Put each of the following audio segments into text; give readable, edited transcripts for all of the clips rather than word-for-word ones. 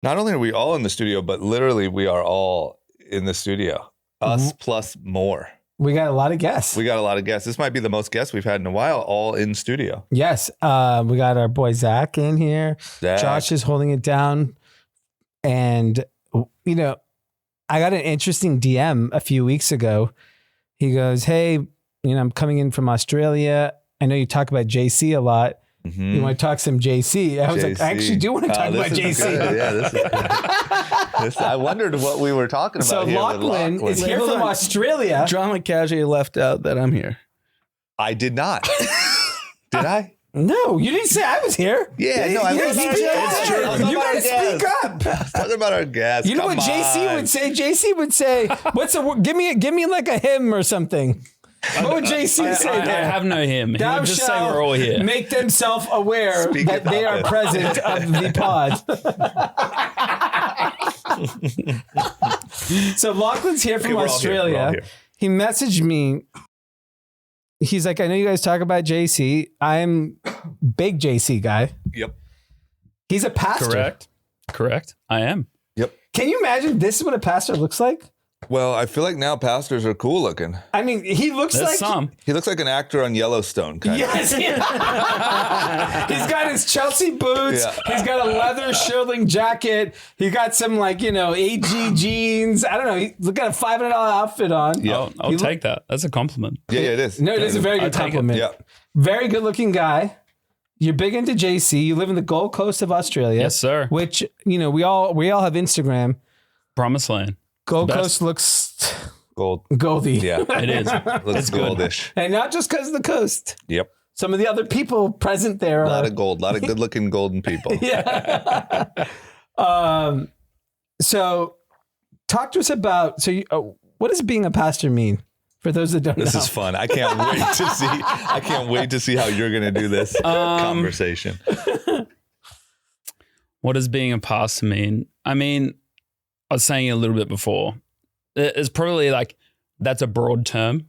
Not only are we all in the studio, but literally we are all in the studio. Us plus more. We got a lot of guests. This might be the most guests we've had in a while, all in studio. Yes. We got our boy Zach in here. Zach. Josh is holding it down. And, you know, I got an interesting DM a few weeks ago. He goes, hey, you know, I'm coming in from Australia. I know you talk about JC a lot. Mm-hmm. You want to talk some JC? I was like, I actually do want to talk about JC. Good. Yeah, this is good. I wondered what we were talking about. So here Locklin is here from Australia. Drama casually left out that I'm here. I did not. Did I? No, you didn't say I was here. Yeah, no, I was here. You gotta speak up. I was talking about our guests. You know what JC would say? JC would say, "What's a give me like a hymn or something." What would JC say there? I have no hymn. He would just say we're all here. Make them self-aware that they are present of the pod. So Lachlan's here from Australia. He messaged me. He's like, I know you guys talk about JC. I'm big JC guy. Yep. He's a pastor. Correct. I am. Yep. Can you imagine this is what a pastor looks like? Well, I feel like now pastors are cool looking. I mean, he looks He looks like an actor on Yellowstone. Yes. He's got his Chelsea boots. Yeah. He's got a leather shirling jacket. He got some AG jeans. I don't know. He's got a $500 outfit on. Yeah, I'll take that. That's a compliment. Yeah, it is. No, it is a very good compliment. Yeah. Very good looking guy. You're big into JC. You live in the Gold Coast of Australia. Yes, sir. Which, you know, we all have Instagram. Promised land. Gold Coast looks goldy. Yeah, it is. Looks goldish. And not just because of the coast. Yep. Some of the other people present there. A lot of gold, a lot of good looking golden people. Yeah. So talk to us about, what does being a pastor mean? For those that don't know. This is fun. I can't wait to see how you're going to do this conversation. What does being a pastor mean? I mean, I was saying it a little bit before. It's probably that's a broad term.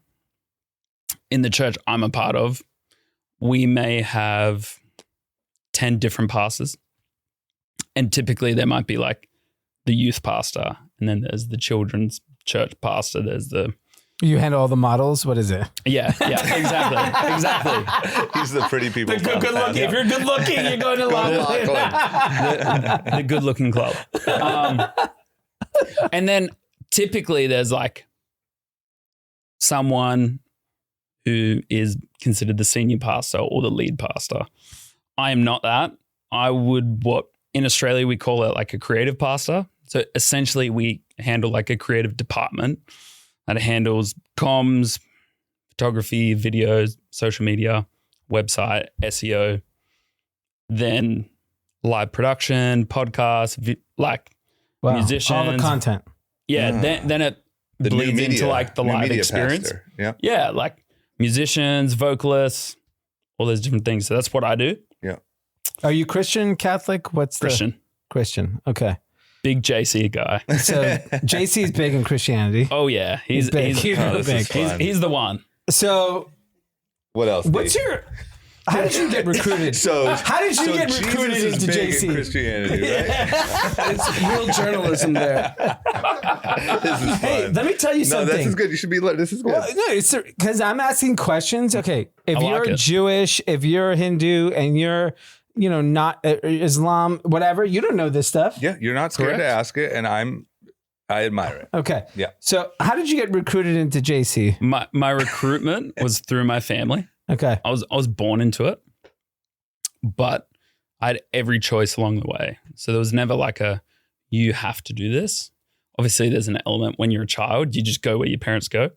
In the church I'm a part of, we may have 10 different pastors. And typically there might be the youth pastor, and then there's the children's church pastor. There's the... You handle all the models? What is it? Yeah, exactly. He's the pretty people. The good looking. If you're good looking, you're going to Locklin. The good looking club. And then typically there's someone who is considered the senior pastor or the lead pastor. I am not that. What in Australia we call it a creative pastor. So essentially we handle a creative department that handles comms, photography, videos, social media, website, SEO, then live production, podcasts, musicians. All the content. Yeah. Then it bleeds into the live experience. Pastor. Yeah. Yeah. Musicians, vocalists, all those different things. So that's what I do. Yeah. Are you Christian, Catholic? What's Christian? Christian. Okay. Big JC guy. So JC is big in Christianity. Oh yeah. He's big. He's the one. So what else? How did you get recruited? How did you get recruited into JC? In Christianity, right? It's real journalism there. This is fun. Hey, let me tell you something. No, this is good. You should be. This is good. Well, no, it's because I'm asking questions. Okay, if you're it. Jewish, if you're Hindu, and you're not Islam, whatever, you don't know this stuff. Yeah, you're not scared to ask it, and I admire it. Okay. Yeah. So how did you get recruited into JC? My recruitment was through my family. Okay. I was born into it, but I had every choice along the way. So there was never you have to do this. Obviously there's an element when you're a child, you just go where your parents go.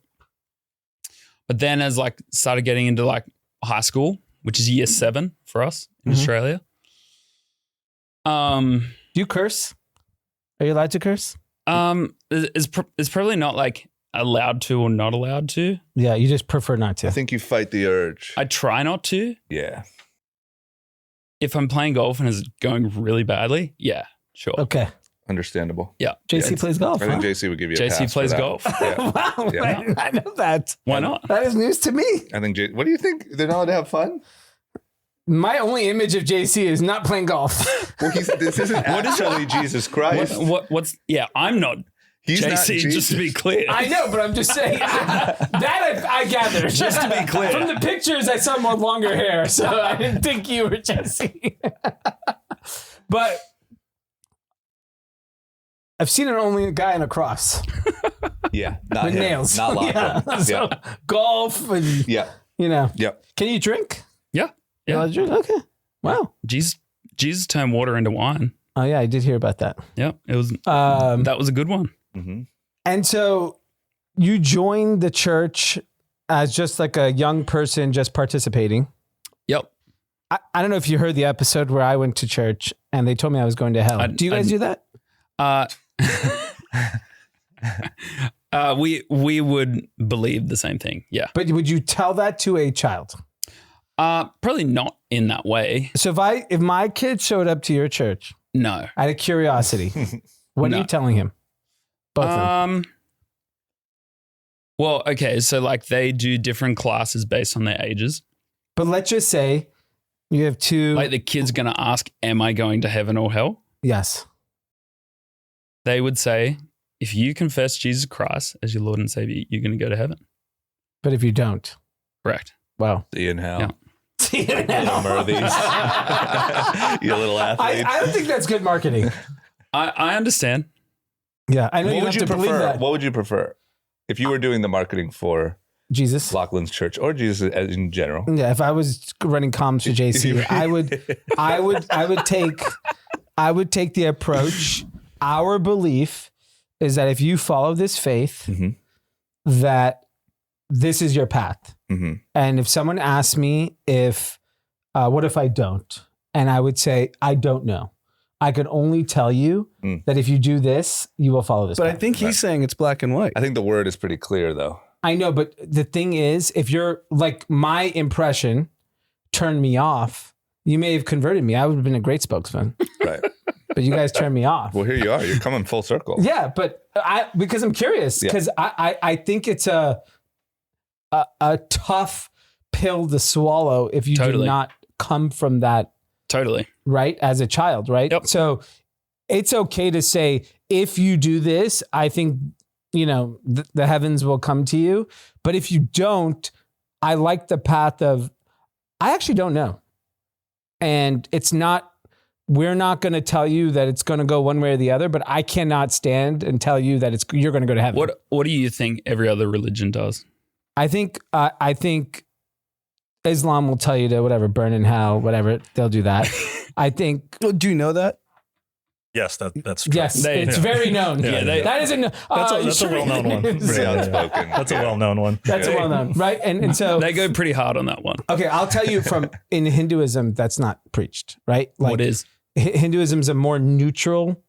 But then as started getting into high school, which is year 7 for us in Australia. Do you curse? Are you allowed to curse? It's probably not allowed to or not allowed to. Yeah, you just prefer not to. I think you fight the urge. I try not to. Yeah. If I'm playing golf and it's going really badly, yeah, sure. Okay. Understandable. Yeah. JC plays golf. I think JC would give you a pass JC plays for that. golf. Yeah. Wow, Yeah. I know that. Why not? That is news to me. I think. What do you think? They're not allowed to have fun? My only image of JC is not playing golf. Well, this isn't actually Jesus Christ. What's I'm not He's not JC, Jesus. just to be clear. I know, but I'm just saying I gathered. Just to be clear. From the pictures, I saw more longer hair, so I didn't think you were Jesse. But I've seen an only guy in a cross Yeah, not with him. nails. Not Locklin. Yeah, so golf and Yeah. Yep. Can you drink? Yeah. You know, drink? Okay. Wow. Jesus turned water into wine. Oh yeah, I did hear about that. Yeah, it was. That was a good one. Mm-hmm. And so you joined the church as just like a young person just participating. Yep. I don't know if you heard the episode where I went to church and they told me I was going to hell. Do you guys do that? We would believe the same thing. Yeah. But would you tell that to a child? Probably not in that way. So if my kid showed up to your church No. out of curiosity, what are No. you telling him? Both of them. Well, okay, so like they do different classes based on their ages. But let's just say you have two. Like the kid's going to ask, am I going to heaven or hell? Yes. They would say, if you confess Jesus Christ as your Lord and Savior, you're going to go to heaven. But if you don't, Correct. well. See you in hell. Yeah. Number of these. You little athlete. I don't think that's good marketing. I understand. Yeah. I know What you would have you to believe prefer? that. What would you prefer if you were doing the marketing for Jesus. Locklin's church or Jesus in general? Yeah, if I was running comms to JC, I would take the approach. Our belief is that if you follow this faith, Mhm. that this is your path. Mm-hmm. And if someone asks me what if I don't? And I would say, I don't know. I could only tell you that if you do this, you will follow this But path. I think he's saying it's black and white. I think the word is pretty clear, though. I know, but the thing is, if you're like my impression turned me off, you may have converted me. I would have been a great spokesman, Right. but you guys turned me off. Well, here you are. You're coming full circle. Yeah, but because I'm curious, because I think it's a tough pill to swallow if you do Totally. not come from that, Totally. right, as a child, right? Yep. So it's okay to say, if you do this, I think, the heavens will come to you. But if you don't, I like the path of, I actually don't know. And we're not going to tell you that it's going to go one way or the other, but I cannot stand and tell you that you're going to go to heaven. What do you think every other religion does? I think Islam will tell you to burn in hell, whatever. They'll do that. I think. Do you know that? Yes, that's true. Yes, it's very known. Yeah, that isn't. That's a well-known one. Pretty outspoken. That's a well-known one. That's a well-known, right? And so They go pretty hard on that one. okay, I'll tell you in Hinduism, that's not preached, right? Like What is? Hinduism's a more neutral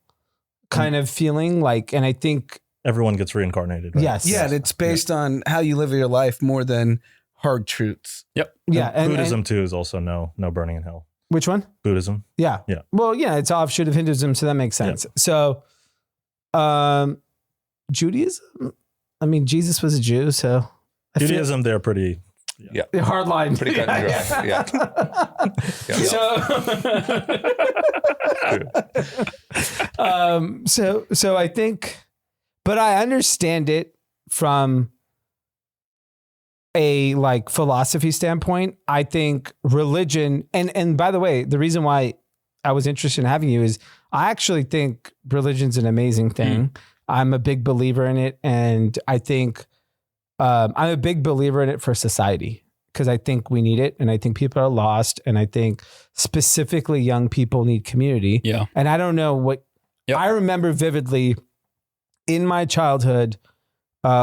kind of feeling, and I think Everyone gets reincarnated. Right? yes, Yeah, and it's based on how you live your life more than hard truths. Yep. yeah. And Buddhism too is also no burning in hell. which one? Buddhism. Yeah. Yeah. Well, yeah, it's offshoot of Hinduism, so that makes sense. So, Judaism. I mean, Jesus was a Jew, so Judaism, they're pretty. hard line. Pretty cut and dry. Yeah. So I think, but I understand it from a philosophy standpoint. I think religion, and by the way, the reason why I was interested in having you is I actually think religion's an amazing thing. I'm a big believer in it. And I think I'm a big believer in it for society because I think we need it. And I think people are lost. And I think specifically young people need community. Yeah. And I don't know what I remember vividly in my childhood.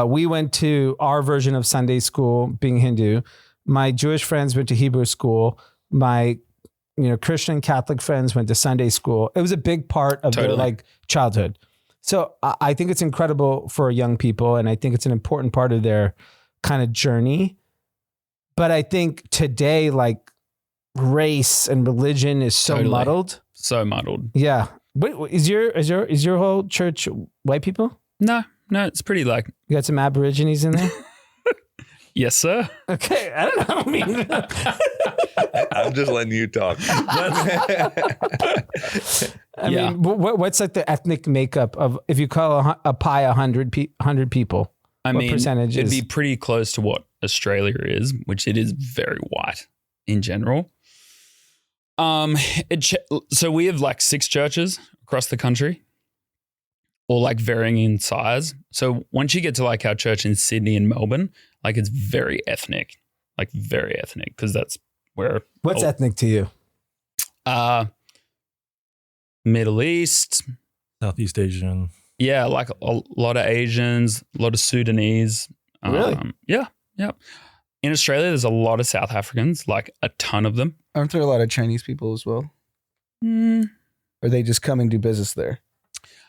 We went to our version of Sunday school being Hindu. My Jewish friends went to Hebrew school. My Christian Catholic friends went to Sunday school. It was a big part of their childhood. So I think it's incredible for young people. And I think it's an important part of their kind of journey. But I think today, race and religion is so muddled. So muddled. Yeah. Wait, is your whole church white people? No, it's pretty You got some Aborigines in there? yes, sir. Okay. I don't know. I mean, I'm just letting you talk. I mean, what's like the ethnic makeup of if you call a pie 100 people? I what mean, percentage it'd is? be pretty close to what Australia is, which it is very white in general. So we have like 6 churches across the country, all like varying in size. So once you get to like our church in Sydney and Melbourne, like it's very ethnic, because that's where. What's ethnic to you? Middle East, Southeast Asian. yeah, like a lot of Asians, a lot of Sudanese. Really? Yeah. In Australia, there's a lot of South Africans, like a ton of them. Aren't there a lot of Chinese people as well? Or they just come and do business there?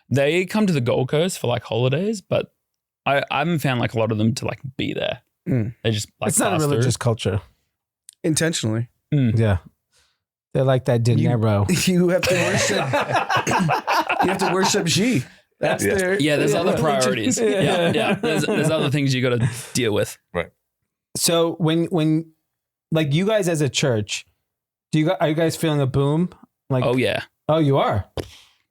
They come to the Gold Coast for like holidays, but I haven't found like a lot of them to like be there. They just like It's not a pass religious culture. Intentionally. Yeah. They're like that dinero. You have to worship. You have to worship Xi. That's their. Yeah, there's other religion. priorities. Yeah. There's other things you got to deal with. Right. So when like you guys as a church, are you guys feeling a boom? Like, Oh yeah. oh, you are.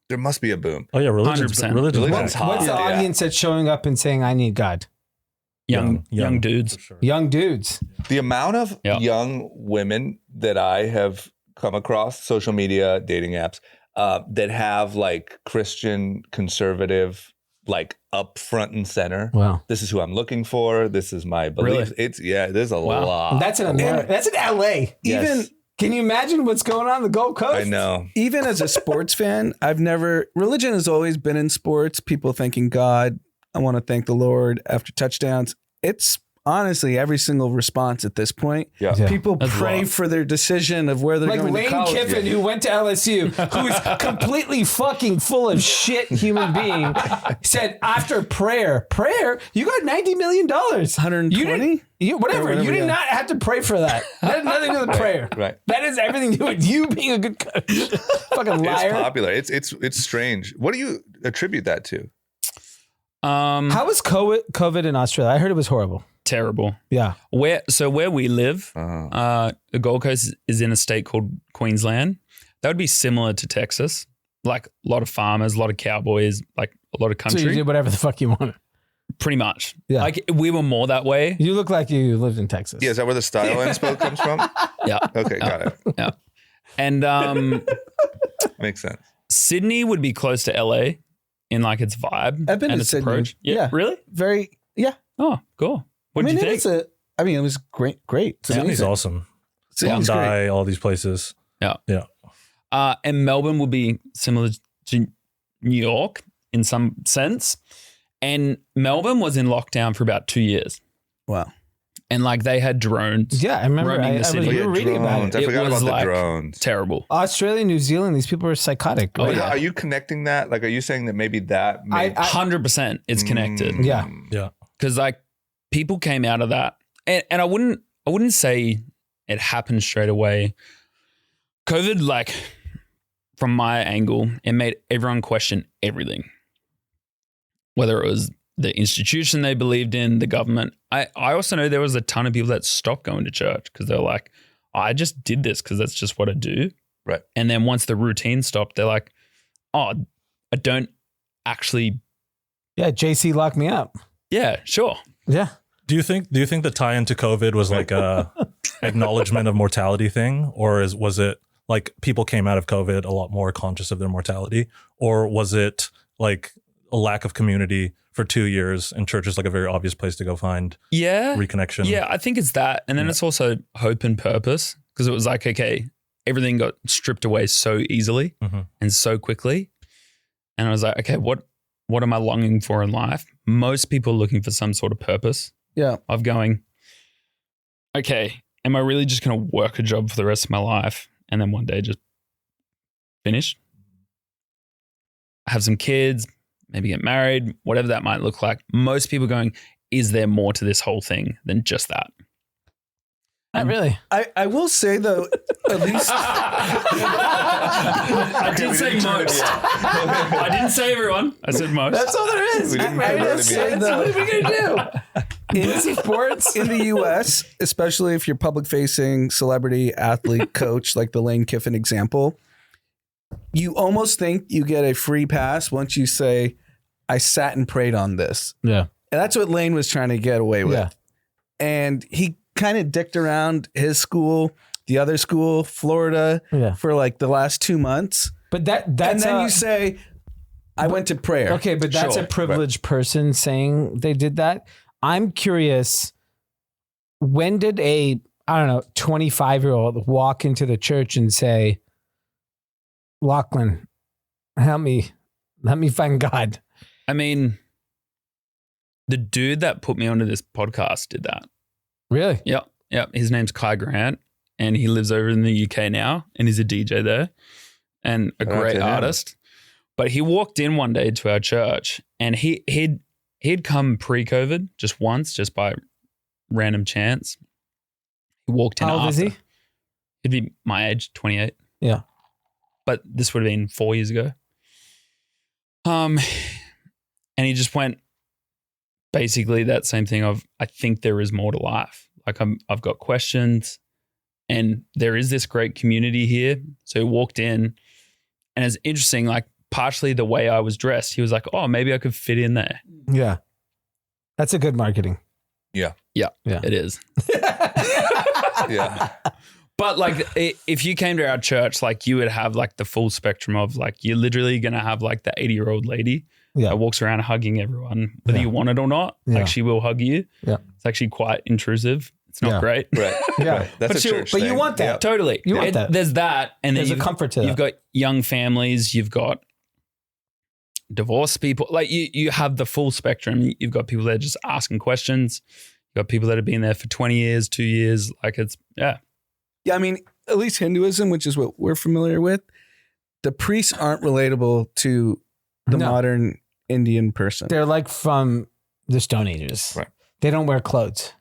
There must be a boom. Oh yeah, religion's 100%. religion's Religion's back. hot. What's the Yeah. audience that's showing up and saying, "I need God"? Young dudes. for sure. Young dudes. The amount of Yeah. young women that I have come across, social media, dating apps, that have like Christian conservative, like up front and center. Wow. This is who I'm looking for. This is my belief. Really? There's a Wow. lot. That's in America. That's in LA. Yes. Even Can you imagine what's going on the Gold Coast? I know. even as a sports fan, religion has always been in sports. People thanking God. I want to thank the Lord after touchdowns. It's honestly every single response at this point. Yeah. Yeah. People That's pray wrong. for their decision of where they're Like going to Lane college. Kiffin, who went to LSU, who's completely fucking full of shit human being, said after prayer, you got $90 million. 120? Whatever. You did yeah. not have to pray for that. That had nothing to do with prayer. Right. That is everything to do with you being a good coach. Fucking It's liar. popular. It's strange. What do you attribute that to? How was COVID in Australia? I heard it was horrible. Terrible. Yeah. Where we live, Uh, the Gold Coast is in a state called Queensland. That would be similar to Texas. Like a lot of farmers, a lot of cowboys, like a lot of So country. you did whatever the fuck you wanted. Pretty much. Yeah. Like we were more that way. You look like you lived in Texas. yeah, is that where the style inspo comes from? Yeah. Okay, got it. Yeah. And Makes sense. Sydney would be close to LA in like its vibe I've been and to its Sydney. approach. Yeah. Really? Very, yeah. Oh, cool. What did you think? it was great. It's Sydney's amazing. awesome. Sydney's great. Bondi, all these places. And Melbourne would be similar to New York in some sense. And Melbourne was in lockdown for about 2 years. Wow. And like they had drones. Yeah, I remember. Roaming the I city. was, Oh, we yeah, were reading about drones. it. I It forgot was about the like- drones. Terrible. Australia, New Zealand, these people are psychotic. Oh, right? yeah. Are you connecting that? Like, are you saying that maybe that made 100% it's connected. Yeah. Yeah. Because like people came out of that. And I wouldn't say it happened straight away. COVID, like from my angle, it made everyone question everything. Whether it was the institution they believed in, the government. I also know there was a ton of people that stopped going to church because they're like, I just did this because that's just what I do. Right. And then once the routine stopped, they're like, oh, I don't actually. Yeah, JC locked me up. Yeah, sure. Yeah. Do you think the tie into COVID was like a acknowledgement of mortality thing, or was it like people came out of COVID a lot more conscious of their mortality, or was it like a lack of community for 2 years and church is like a very obvious place to go find reconnection? Yeah, I think it's that. And then it's also hope and purpose because it was like, okay, everything got stripped away so easily and so quickly. And I was like, okay, what am I longing for in life? Most people are looking for some sort of purpose. Yeah. Of going, okay, am I really just going to work a job for the rest of my life and then one day just finish? Have some kids, maybe get married, whatever that might look like. Most people going, is there more to this whole thing than just that? Not really. I will say though, at least I did say most. I didn't say everyone. I said most. That's all there is. We didn't I have will that say to be- that's what are we going to do? Fantasy sports? In the US, especially if you're public facing celebrity, athlete, coach, like the Lane Kiffin example, you almost think you get a free pass once you say, I sat and prayed on this. Yeah. And that's what Lane was trying to get away with. Yeah. And he kind of dicked around his school, the other school, Florida, for like the last 2 months. But that's and then you say, I went to prayer. Okay, but that's a privileged person saying they did that. I'm curious, when did a, I don't know, 25-year-old walk into the church and say, Locklin, help me find God? I mean, the dude that put me onto this podcast did that. Really? Yep. His name's Kai Grant, and he lives over in the UK now, and he's a DJ there and a great artist. But he walked in one day to our church, and he'd come pre-COVID just once, just by random chance. He walked in. How old is he? He'd be my age, 28. Yeah. But this would have been 4 years ago. And he just went basically that same thing of, I think there is more to life. Like I've got questions, and there is this great community here. So he walked in, and it's interesting, like partially the way I was dressed, he was like, oh, maybe I could fit in there. Yeah. That's a good marketing. Yeah. It is. Yeah. But like, if you came to our church, like you would have like the full spectrum of like, you're literally going to have like the 80-year-old lady that walks around hugging everyone, whether you want it or not. Like she will hug you. Yeah. It's actually quite intrusive. It's not great. Right. Yeah. Right. That's a church but thing. you want that. Yeah. Totally. You want that. There's that. And then There's a comfort to You've got young families. You've got divorced people. Like you have the full spectrum. You've got people that are just asking questions. You've got people that have been there for 20 years, 2 years. Like it's, Yeah, I mean, at least Hinduism, which is what we're familiar with, the priests aren't relatable to the modern Indian person. They're like from the Stone Ages. Right. They don't wear clothes.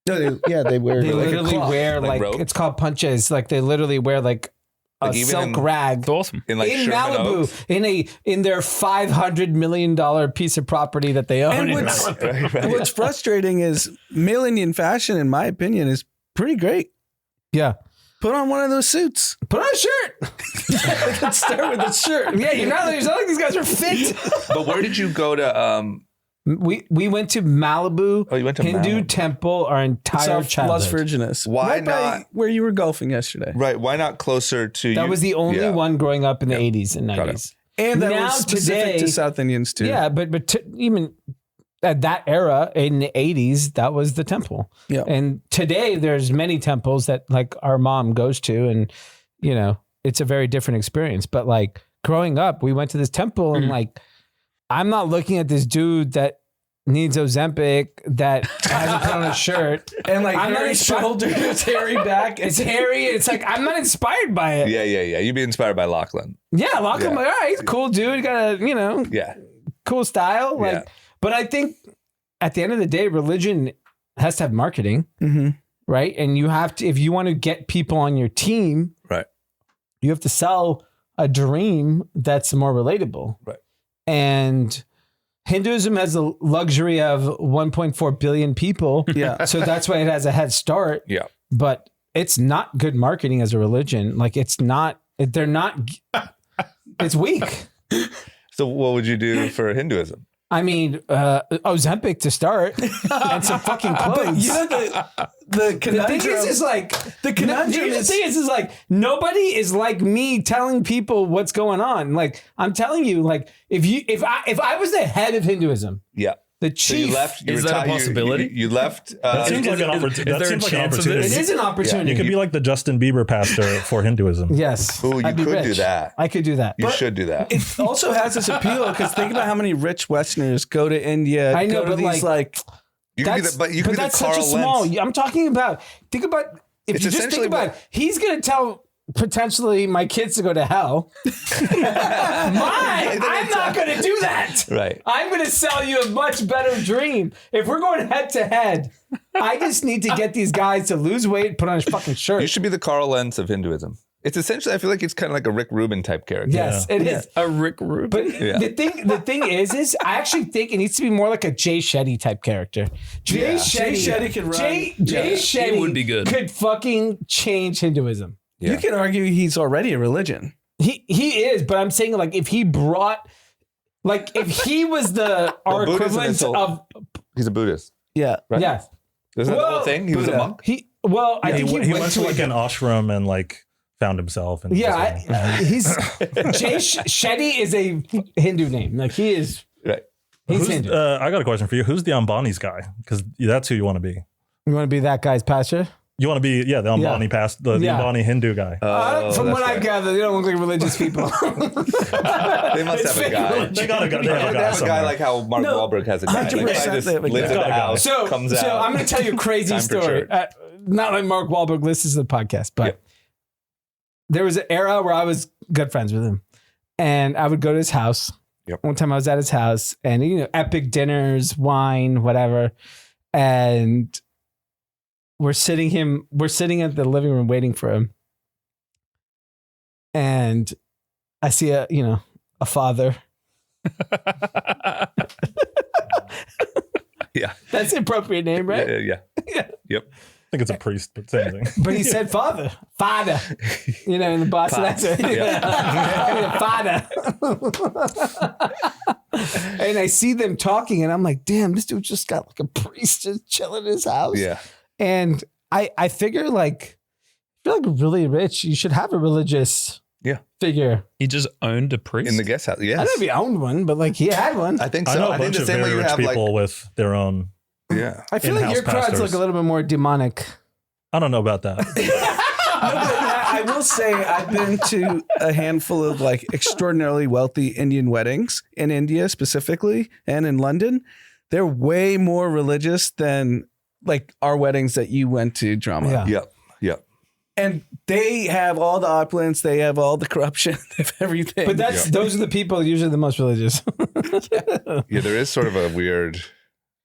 No, they wear. They like a literally cloth. wear Like like robe? it's called punches. Like they literally wear like a Like even silk in- rag it's awesome. In like in Sherman Malibu Oaks. in their $500 million piece of property that they own. And in what's- Malibu. Right. What's frustrating is male Indian fashion, in my opinion, is pretty great. Yeah, Put on one of those suits. put on a shirt. Let's start with the shirt. Yeah, you're not like these guys are fit. But where did you go to? We went to Malibu. Oh, you went to Hindu Malibu. temple our entire Las childhood. Virginis. Why Right by not- where you were golfing yesterday? Right. Why not closer to? That you? was the only Yeah. one growing up in the 80s and Got it. 90s. And that Now was specific today- to South Indians too. Yeah, but even at that era in the 80s, that was the temple. Yeah. And today there's many temples that like our mom goes to, and you know, it's a very different experience. But like growing up, we went to this temple and like, I'm not looking at this dude that needs Ozempic that hasn't put on a shirt. And like I'm not hairy inspired- shoulders, hairy back. It's hairy. It's like, I'm not inspired by it. Yeah. You'd be inspired by Locklin. Yeah, lock him. Yeah. All right, he's a cool dude. He got a, you know, Yeah. cool style. Like, Yeah. but I think at the end of the day, religion has to have marketing, Mm-hmm. right? And you have to, if you want to get people on your team, Right. you have to sell a dream that's more relatable. Right. And Hinduism has the luxury of 1.4 billion people. Yeah. So that's why it has a head start. Yeah. But it's not good marketing as a religion. Like it's not, they're not, it's weak. So what would you do for Hinduism? I mean, Ozempic to start and some fucking But clothes. you know the The conundrum. thing is like The conundrum the is- thing is like nobody is like me telling people what's going on. Like I'm telling you, like if I was the head of Hinduism, Yeah. the So chief, you left. You Is that a retired- possibility? You left. That seems like an is opportunity. That there a seems like an chance of this? opportunity. it is an opportunity. You could be like the Justin Bieber pastor for Hinduism. Yes, Ooh, you I'd be could do rich. that. I could do that. You But should do that. It also has this appeal because think about how many rich Westerners go to India. I know, go to but these like You could be that's the, but you could be the that's Carl such a small. Lentz. I'm talking about. Think about if It's you just think essentially about. He's gonna tell potentially my kids to go to hell. I'm not going to do that. Right. I'm going to sell you a much better dream. If we're going head to head, I just need to get these guys to lose weight, put on a fucking shirt. You should be the Carl Lentz of Hinduism. It's essentially, I feel like it's kind of like a Rick Rubin type character. Yes, it is. A Rick Rubin. But Yeah. the thing is I actually think it needs to be more like a Jay Shetty type character. Jay Shetty could run. Jay Yeah. Shetty He would be good. Could fucking change Hinduism. Yeah. You can argue he's already a religion. He is, but I'm saying like if he brought, like if he was our Buddhism equivalent is so- of He's a Buddhist, Yeah. right? yes. Isn't that the Well, whole thing? He was a Buddha. monk? I think he went to like an ashram and like found himself. And he's Jay Shetty is a Hindu name. Like he is. Right. He's Who's, Hindu. I got a question for you. Who's the Ambani's guy? Because that's who you want to be. You want to be that guy's pastor? You want to be, the Ambani the Yeah. Ambani Hindu guy. From that's what I right. gather, they don't look like religious people. They must It's have a fake guy. religion. They got a guy. They They have a have guy a guy somewhere. like how Mark No, Wahlberg has a guy. Like, 100% guy just they have a lives guy. in the house, So comes out. I'm going to tell you a crazy Time for story. church. Not like Mark Wahlberg listens to the podcast, but Yep. there was an era where I was good friends with him, and I would go to his house. Yep. One time I was at his house, and epic dinners, wine, whatever, and we're sitting at the living room waiting for him, and I see a father. Yeah. That's the appropriate name, right? Yeah. I think it's a priest, but same thing. But he said father, in the Boston Pops. accent. Father. And I see them talking, and I'm like, damn, this dude just got like a priest just chilling in his house. Yeah. And I figure like, if you're like really rich, you should have a religious figure. He just owned a priest. In the guest house. I Yes. don't know if he owned one, but like he had one. I think I so. know a I think bunch the of same way very you rich have like, people with their own. yeah. I feel like in-house your crowds pastors. look a little bit more demonic. I don't know about that. I will say I've been to a handful of like extraordinarily wealthy Indian weddings in India specifically and in London. They're way more religious than like our weddings that you went to, Drama. Yeah. Yep. Yep. And they have all the opulence, they have all the corruption, they have everything. But those are the people usually the most religious. Yeah. There is sort of a weird.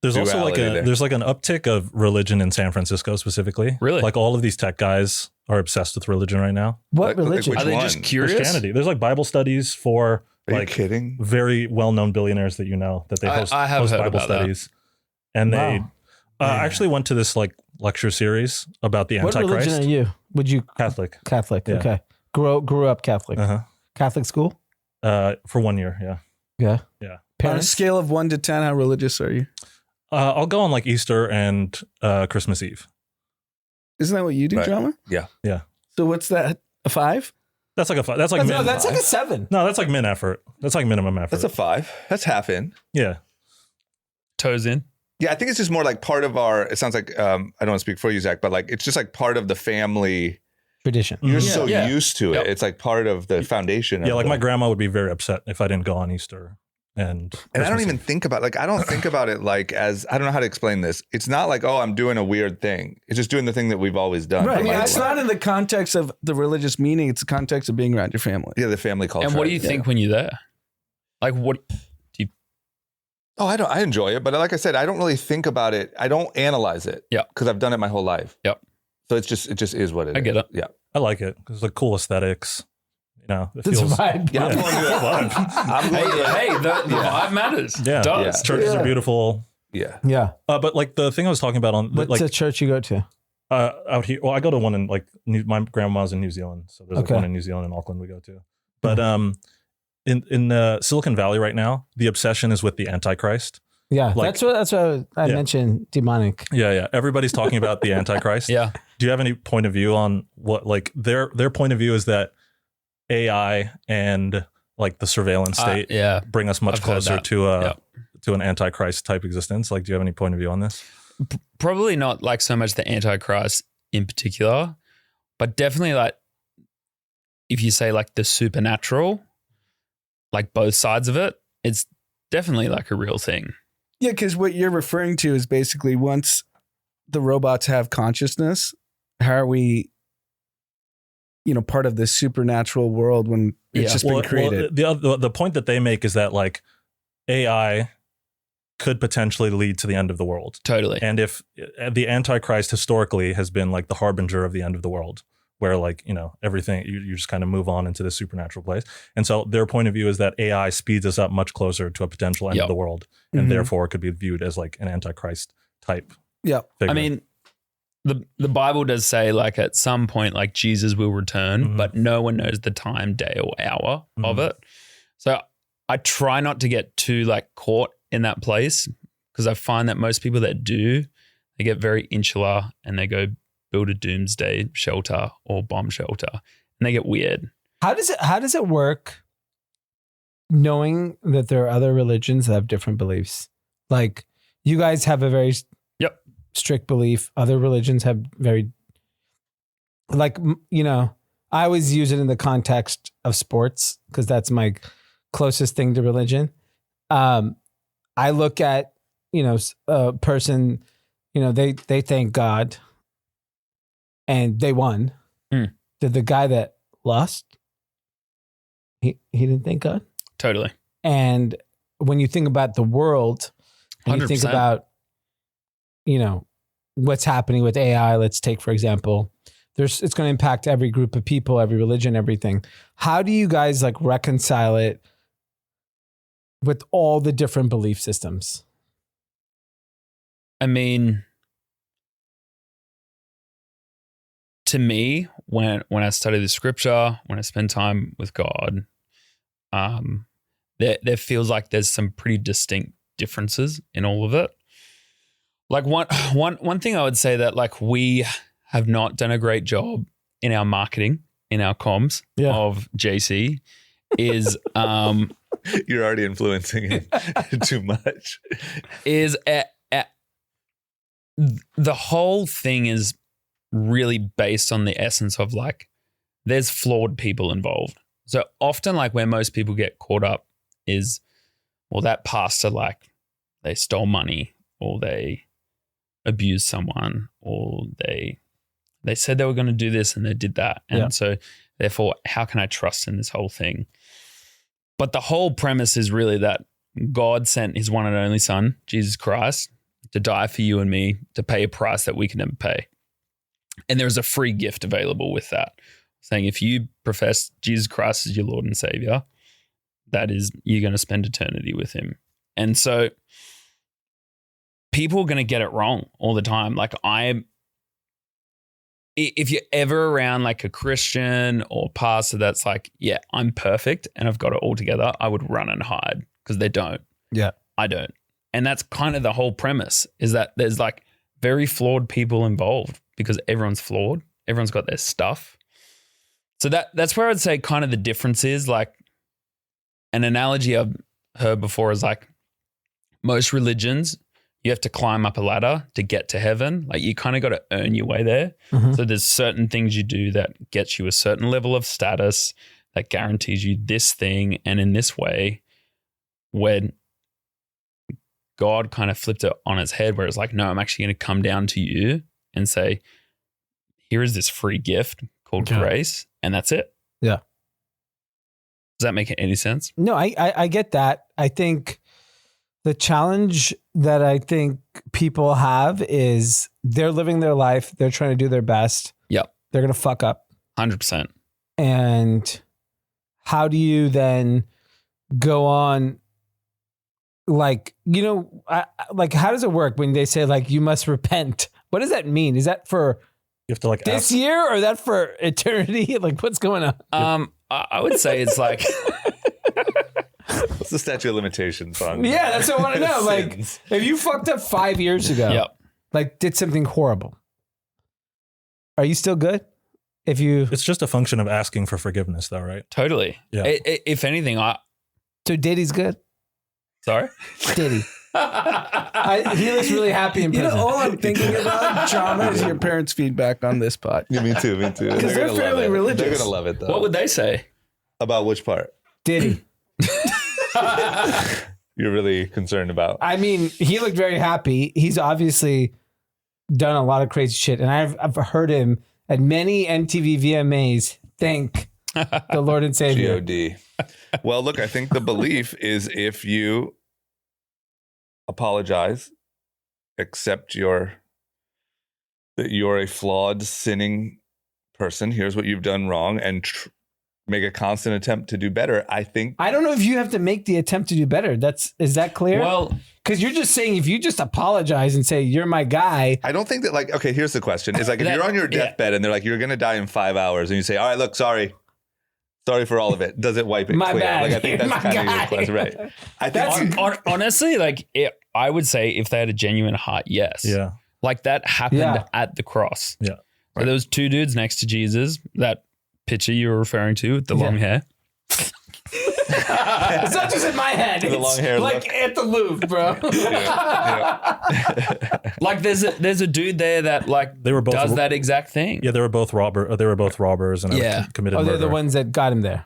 There's also like Duality there. there's like an uptick of religion in San Francisco specifically. Really? Like all of these tech guys are obsessed with religion right now. What Like, religion? which Are they one? just curious? Christianity. There's like Bible studies for Are you like kidding? very well-known billionaires that that they host, I have host heard Bible about that. studies. And they Wow. I actually went to this like lecture series about the What Antichrist. religion are you? Would you Catholic. Catholic? Yeah. Okay. Grew up Catholic. Uh-huh. Catholic school? For 1 year, yeah. Yeah. Yeah. on a Parents? scale of 1 to 10, how religious are you? I'll go on like Easter and Christmas Eve. Isn't that what you do, Right. Drama? Yeah. Yeah. So what's that? A 5? That's like that's like No, min, that's like a 7. no, that's like min effort. That's like minimum effort. That's a 5. That's half in. yeah. Toes in. Yeah, I think it's just more like part of our. It sounds like I don't want to speak for you, Zach, but like it's just like part of the family. Tradition. You're Mhm. so Yeah. used to it. Yep. It's like part of the foundation. Yeah, of like the- my grandma would be very upset if I didn't go on Easter and And I don't Christmas even Eve. think about I don't think about it like as I don't know how to explain this. It's not like, oh, I'm doing a weird thing. It's just doing the thing that we've always done. Right. for my It's whole life. not in the context of the religious meaning. It's the context of being around your family. Yeah, the family culture. And what do you think when you're there? Like what? Oh, I enjoy it, but like I said, I don't really think about it. I don't analyze it. Yeah. Because I've done it my whole life. Yep. So it just is what it is. I get it. Yeah. I like it because like cool aesthetics. You know, it That's feels vibe. Yeah. I'm Yeah. going to it. I'm Hey, going to it. hey, the vibe matters. Yeah. It does. Yeah. churches Yeah. are beautiful. Yeah. Yeah. But like the thing I was talking about on What's like the church you go to? out here. Well, I go to one in like my grandma's in New Zealand, so there's like Okay. one in New Zealand and Auckland we go to. But in Silicon Valley right now, the obsession is with the Antichrist. Yeah. Like- that's what I Yeah. mentioned demonic. Yeah. Everybody's talking about the Antichrist. Yeah. Do you have any point of view on what like their point of view is that AI and like the surveillance state Yeah. bring us much I've heard closer that. to Yeah. to an Antichrist type existence? Like, do you have any point of view on this? Probably not like so much the Antichrist in particular, but definitely like if you say like the supernatural, like both sides of it, it's definitely like a real thing. Yeah, because what you're referring to is basically once the robots have consciousness, how are we, part of this supernatural world when it's Yeah. just been created? the point that they make is that like AI could potentially lead to the end of the world. Totally. And if the Antichrist historically has been like the harbinger of the end of the world, where like, everything, you just kind of move on into this supernatural place. And so their point of view is that AI speeds us up much closer to a potential end of the world, and therefore could be viewed as like an antichrist type figure. I mean, the Bible does say like at some point like Jesus will return, but no one knows the time, day, or hour of it. So I try not to get too like caught in that place, because I find that most people that do, they get very insular and they go build a doomsday shelter or bomb shelter, and they get weird. How does it work knowing that there are other religions that have different beliefs? Like you guys have a very strict belief. Other religions have very, like, I always use it in the context of sports because that's my closest thing to religion. I look at, a person, they thank God and they won. Did the guy that lost, he didn't thank God? Totally. And when you think about the world, and you think 100%. about, what's happening with AI, let's take, for example, it's going to impact every group of people, every religion, everything. How do you guys like reconcile it with all the different belief systems? I mean, to me, when I study the scripture, when I spend time with God, there feels like there's some pretty distinct differences in all of it. Like one thing I would say that like we have not done a great job in our marketing, in our comms of JC is You're already influencing it too much. Is the whole thing is really based on the essence of like there's flawed people involved. So often like where most people get caught up is, well, that pastor, like they stole money or they abused someone or they said they were going to do this and they did that. And so therefore, how can I trust in this whole thing? But the whole premise is really that God sent his one and only son, Jesus Christ, to die for you and me, to pay a price that we can never pay. And there's a free gift available with that, saying if you profess Jesus Christ as your Lord and Savior, that is, you're going to spend eternity with him. And so people are going to get it wrong all the time. Like if you're ever around like a Christian or pastor that's like, yeah, I'm perfect and I've got it all together, I would run and hide because they don't. Yeah. I don't. And that's kind of the whole premise, is that there's like very flawed people involved because everyone's flawed. Everyone's got their stuff. So that's where I'd say kind of the difference is. Like an analogy I've heard before is like most religions, you have to climb up a ladder to get to heaven. Like you kind of got to earn your way there. Mm-hmm. So there's certain things you do that gets you a certain level of status that guarantees you this thing. And in this way, when God kind of flipped it on its head where it's like, no, I'm actually going to come down to you and say, here is this free gift called grace. And that's it. Yeah. Does that make any sense? No, I get that. I think the challenge that I think people have is they're living their life. They're trying to do their best. Yep. They're going to fuck up. 100%. And how do you then go on? Like, like, how does it work when they say like, you must repent? What does that mean? Is that for you have to like this year or that for eternity? Like what's going on? I would say it's like, what's the statute of limitations on? Yeah, that's what I want to know. Like, if you fucked up 5 years ago, like did something horrible, are you still good? It's just a function of asking for forgiveness, though, right? Totally. Yeah. If anything, so Diddy's good. Sorry, Diddy. He looks really happy in prison. All I'm thinking about, Drama, is your parents' feedback on this pod. Yeah, me too. Because they're fairly religious. They're gonna love it though. What would they say about which part? Diddy. You're really concerned about? I mean, he looked very happy. He's obviously done a lot of crazy shit, and I've heard him at many MTV VMAs thank the Lord and Savior. God. Well, look, I think the belief is if you apologize, accept that you're a flawed, sinning person, here's what you've done wrong, and make a constant attempt to do better. I don't know if you have to make the attempt to do better. Is that clear? Well, because you're just saying if you just apologize and say you're my guy. I don't think that like, okay, here's the question. It's like if you're on your deathbed and they're like, you're going to die in 5 hours, and you say, all right, look, sorry for all of it. Does it wipe it My clear? bad. Like, I think that's My kind of guy. your question, right? I think honestly, like I would say if they had a genuine heart, yes. Yeah. Like that happened Yeah. at the cross. Yeah. So there was two dudes next to Jesus, that picture you were referring to with the long hair. It's not just in my head. The It's long hair like look. at the Louvre, bro. Like there's a dude there that like They were both does that exact thing. Yeah, they were both robbers and committed Oh, murder. they're the ones that got him there.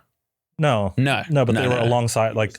No, but they were alongside. Like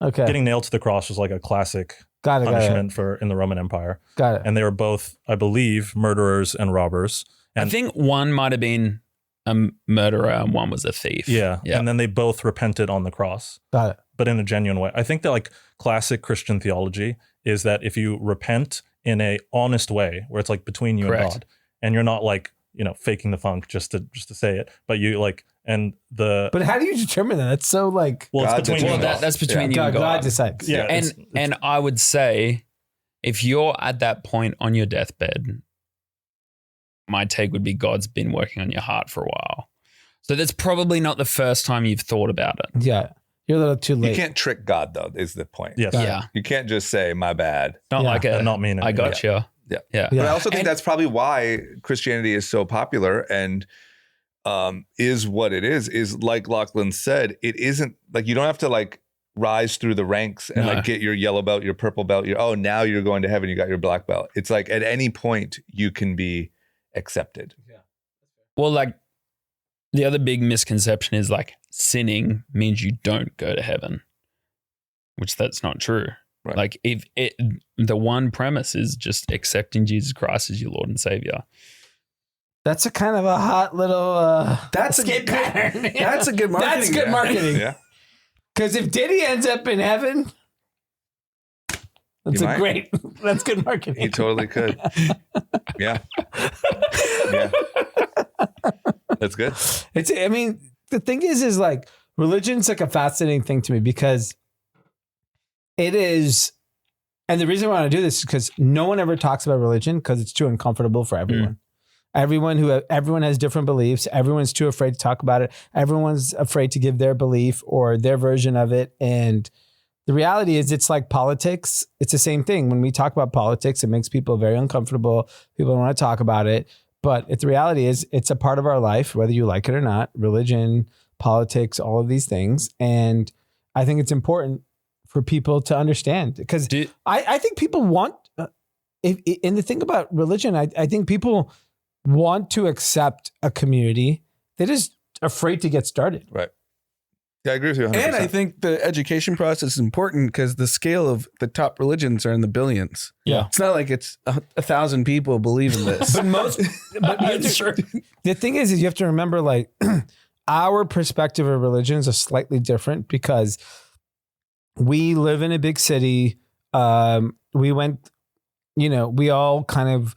Okay. getting nailed to the cross was like a classic Got it. punishment for in the Roman Empire, Got it. and they were both, I believe, murderers and robbers. I think one might have been a murderer and one was a thief. Yeah, and then they both repented on the cross, Got it. but in a genuine way. I think that like classic Christian theology is that if you repent in a honest way, where it's like between you Correct. and God, and you're not like faking the funk just to say it, but you like But how do you determine that? It's so like. well, it's God between you determines. and God. that's between you and God God. decides. Yeah, And I would say if you're at that point on your deathbed, my take would be God's been working on your heart for a while. So that's probably not the first time you've thought about it. Yeah. You're a little too late. you can't trick God though, is the point. Yes. Yeah. You can't just say my bad. Not Yeah. like a And not mean it. I got you. Yeah. Yeah. But I also think And- that's probably why Christianity is so popular and is what it is like Locklin said, it isn't like you don't have to like rise through the ranks and No. like get your yellow belt, your purple belt, now you're going to heaven, you got your black belt. It's like at any point you can be accepted. Well, like the other big misconception is like sinning means you don't go to heaven, which that's not true. Right. Like the one premise is just accepting Jesus Christ as your Lord and Savior. That's a kind of a hot little That's a escape good- pattern. that's a good marketing. That's good marketing. Yeah. Because if Diddy ends up in heaven, that's He a might. great. That's good marketing. He totally could. Yeah. Yeah. That's good. I mean, the thing is like religion's like a fascinating thing to me because it is, and the reason I want to do this is because no one ever talks about religion because it's too uncomfortable for everyone. Everyone has different beliefs. Everyone's too afraid to talk about it. Everyone's afraid to give their belief or their version of it. And the reality is it's like politics. It's the same thing. When we talk about politics, it makes people very uncomfortable. People don't want to talk about it. But the reality is it's a part of our life, whether you like it or not, religion, politics, all of these things. And I think it's important for people to understand because I think people want, and the thing about religion, I think people want to accept a community. They're just afraid to get started. Right. Yeah, I agree with you 100%. And I think the education process is important because the scale of the top religions are in the billions. Yeah. It's not like it's 1,000 people believe in this. But the thing is you have to remember like our perspective of religion is slightly different because we live in a big city. We went, we all kind of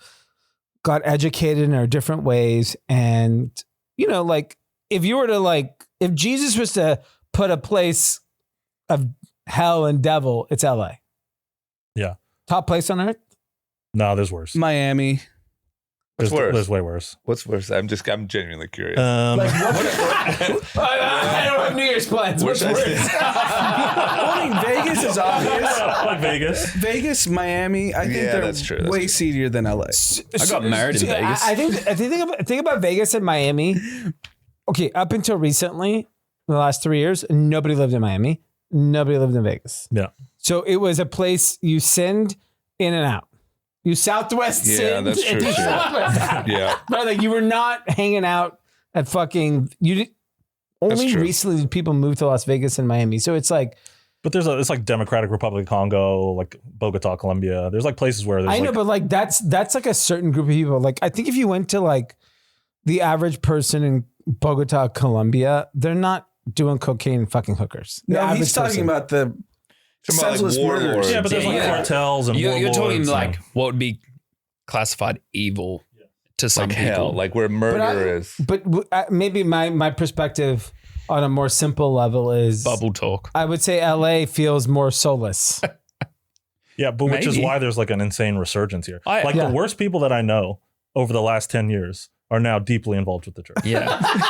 got educated in our different ways. And, like if you were to if Jesus was to put a place of hell and devil, it's LA. Yeah. Top place on earth? No, there's worse. Miami. What's worse? There's way worse. What's worse? I'm genuinely curious. I don't have New Year's plans. What's worse? I think Vegas is obvious. Like Vegas. Vegas, Miami. I think Yeah, they're that's true. That's way true. seedier than LA. I got married in Vegas. I think about Vegas and Miami. Okay, up until recently, the last 3 years, nobody lived in Miami. Nobody lived in Vegas. Yeah. So it was a place you sinned in and out. You Southwest Yeah, sinned. that's true, and you too. Southwest out. Yeah. Right, like you were not hanging out at fucking. Only true. recently did people move to Las Vegas and Miami. So it's like. But it's like Democratic Republic of Congo, like Bogota, Colombia. There's like places where there's I know, like, but like that's like a certain group of people. Like I think if you went to like the average person in Bogota, Colombia, they're not doing cocaine and fucking hookers. The No, average he's talking person. about the Talking about, like, senseless warlords. murders. yeah, but there's like Yeah. cartels and You're talking warlords like and- what would be classified evil to some like people. hell, like where murder is. But maybe my perspective on a more simple level is Bubble talk. I would say LA feels more soulless. Yeah, but which is Maybe. why there's like an insane resurgence here. Yeah. The worst people that I know over the last 10 years are now deeply involved with the church. Yeah.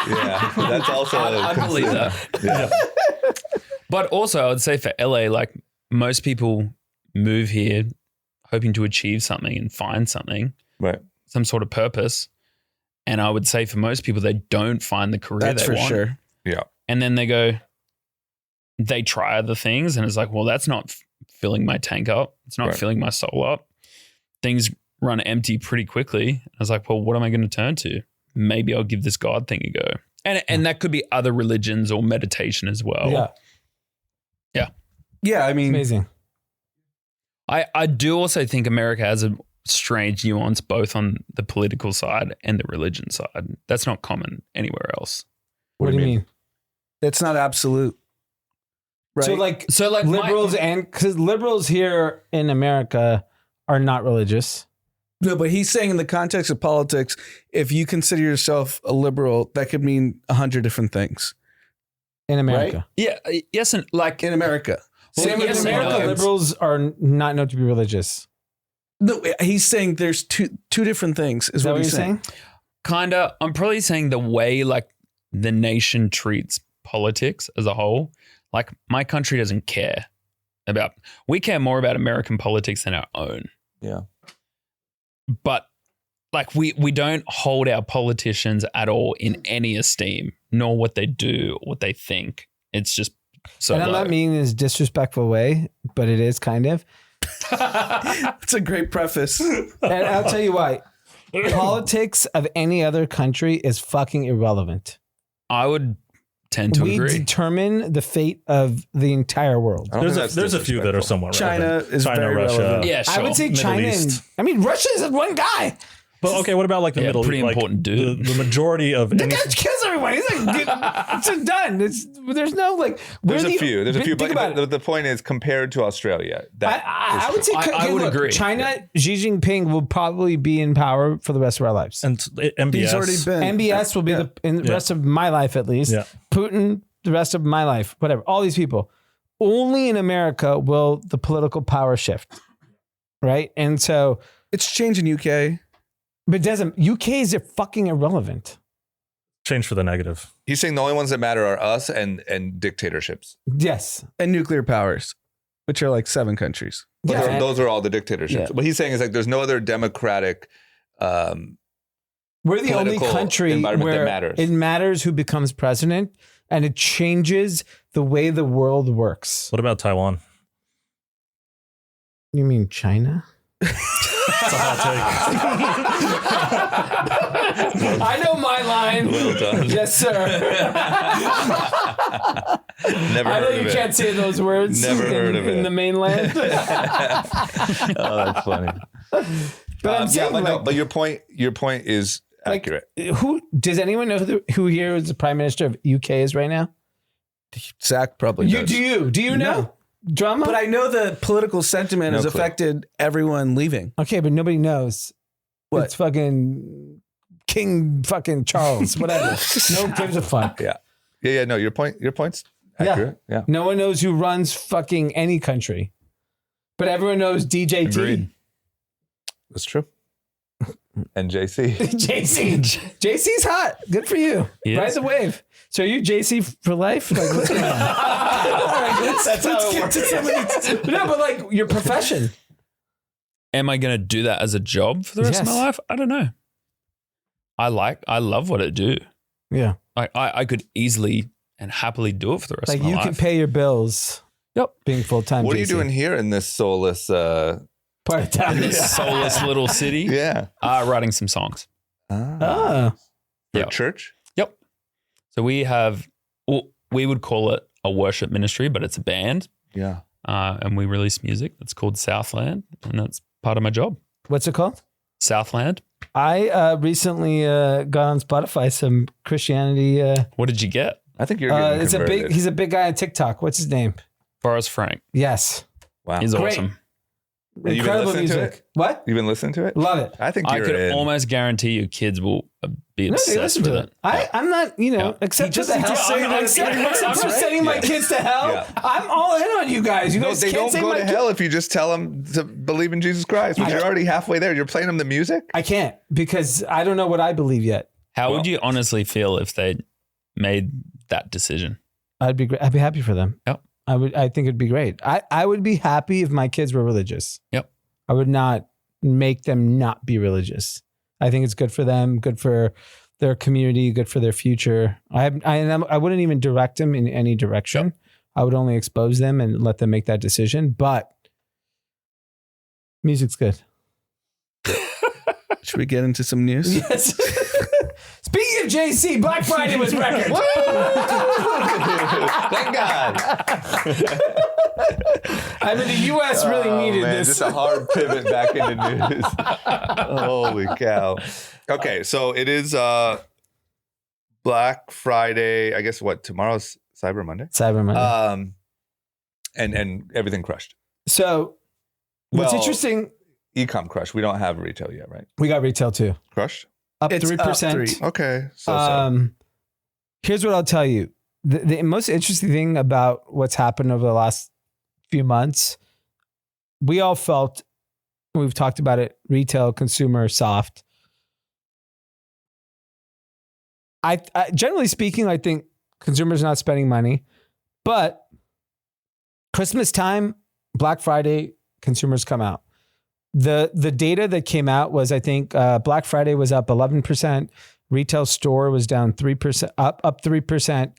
Yeah, that's also. I believe that. Yeah. But also, I would say for LA, like most people move here hoping to achieve something and find something, Right. some sort of purpose. And I would say for most people, they don't find the career That's they for want. sure. Yeah. And then they try other things and it's like, well, that's not filling my tank up. It's not Right. filling my soul up. Things run empty pretty quickly. I was like, well, what am I going to turn to? Maybe I'll give this God thing a go. And that could be other religions or meditation as well. Yeah, Yeah, I mean, amazing. I do also think America has a strange nuance both on the political side and the religion side. That's not common anywhere else. What do you mean? it's not absolute. Right. So like liberals because liberals here in America are not religious. No, but he's saying in the context of politics, if you consider yourself a liberal, that could mean 100 different things In America. Yeah. Yes. And like, in America. Well, Same with yes and America, no. liberals are not known to be religious. No, he's saying there's two different things. Is Is that what what you're he's saying. saying? kinda, I'm probably saying the way like the nation treats politics as a whole, like my country doesn't care we care more about American politics than our own. Yeah. But like we don't hold our politicians at all in any esteem, nor what they do, what they think. It's just so And I'm low. not meaning in this disrespectful way, but it is kind of. That's a great preface. And I'll tell you why. Politics of any other country is fucking irrelevant. I would tend to We agree. determine the fate of the entire world. I don't think that's There's a few that are disrespectful. somewhat China relevant. is very Russia. relevant. Yeah, sure. I would say Middle China East. Russia is one guy. But okay, what about like the Yeah, Middle pretty East? Like, important dude. The majority of The any, guy kills everyone. He's like, it's just done. There's no like. There's a few. Think But about it. the point is, compared to Australia, that I is would say I would agree. China, Xi Jinping will probably be in power for the rest of our lives. and MBS. He's already been. MBS will be in the rest of my life at least. Yeah. Putin, the rest of my life, whatever. All these people. Only in America will the political power shift, right? And so, It's changing UK. but it doesn't. UK is fucking irrelevant. Change for the negative. he's saying the only ones that matter are us and dictatorships. Yes. And nuclear powers, which are like 7 countries. But Yeah. those are all the dictatorships. Yeah. What he's saying is like there's no other democratic. We're the only Political country environment that where matters. it matters who becomes president, and it changes the way the world works. What about Taiwan? You mean China? It's a hot I know my line. Well done. Yes, sir. Never I know heard you of it. can't say those words Never heard of in it. the mainland. Oh, that's funny. But I'm saying, but your point is accurate. who does anyone know who here is the prime minister of UK is right now? Zach probably does. Do you know? Drama? But I know the political sentiment No has clue. affected everyone leaving. Okay, but nobody knows. What? It's fucking King fucking Charles, whatever. No one gives a fuck. Yeah. No, your point's accurate. Yeah. No one knows who runs fucking any country. But everyone knows DJT. Agreed. That's true. And JC. JC's hot. Good for you. He Ride is. the wave. So are you JC for life? Like, what's going on? All right, let's get to some of these. No, but like your profession. Am I going to do that as a job for the rest of my Yes. life? I don't know. I love what I do. Yeah. I could easily and happily do it for the rest Like of my you life. can pay your bills. Yep. Being full-time. What are you JC. doing here in this soulless? Part of town. in this soulless little city, Yeah. writing some songs. Oh. For Yeah. church. Yep. So we would call it a worship ministry, but it's a band. Yeah. And we release music. That's called Southland, and that's part of my job. What's it called? Southland. I recently got on Spotify some Christianity. What did you get? I think you're getting It's converted. he's a big guy on TikTok. What's his name? Forrest Frank. Yes. Wow. He's Great. awesome. You've been incredible listening to music. it? What? You've been listening to it? Love it. I think I you're could in. almost guarantee your kids will be No, they obsessed listen with to it. it. I'm not, Yeah. except He for the just- he hell. just saying I'm, that I'm, it's saying- pretty much, I'm just right? sending my Yeah. kids to hell. Yeah. I'm all in on you guys. You No, guys they can't don't say go my to hell if you just tell them to believe in Jesus Christ. But you're already halfway there. You're playing them the music. I can't because I don't know what I believe yet. How would you honestly feel if they made that decision? I'd be happy for them. Yep. I think it'd be great. I would be happy if my kids were religious. Yep. I would not make them not be religious. I think it's good for them, good for their community, good for their future. I wouldn't even direct them in any direction. Yep. I would only expose them and let them make that decision. But music's good. Should we get into some news? Yes. Speaking of JC, Black Friday was record. Thank God. I mean, the U.S. really needed man, this. Just a hard pivot back into news. Holy cow. Okay, so it is Black Friday. I guess tomorrow's Cyber Monday. Cyber Monday. And everything crushed. So what's Well, interesting, Ecom crushed. We don't have retail yet, right? we got retail too. Crushed? Up It's up 3%. 3. Okay. Here's what I'll tell you. The most interesting thing about what's happened over the last few months, we all felt, we've talked about it, retail, consumer, soft. I generally speaking, I think consumers are not spending money, but Christmas time, Black Friday, consumers come out. The data that came out was, I think, Black Friday was up 11%. Retail store was down 3%, up 3%.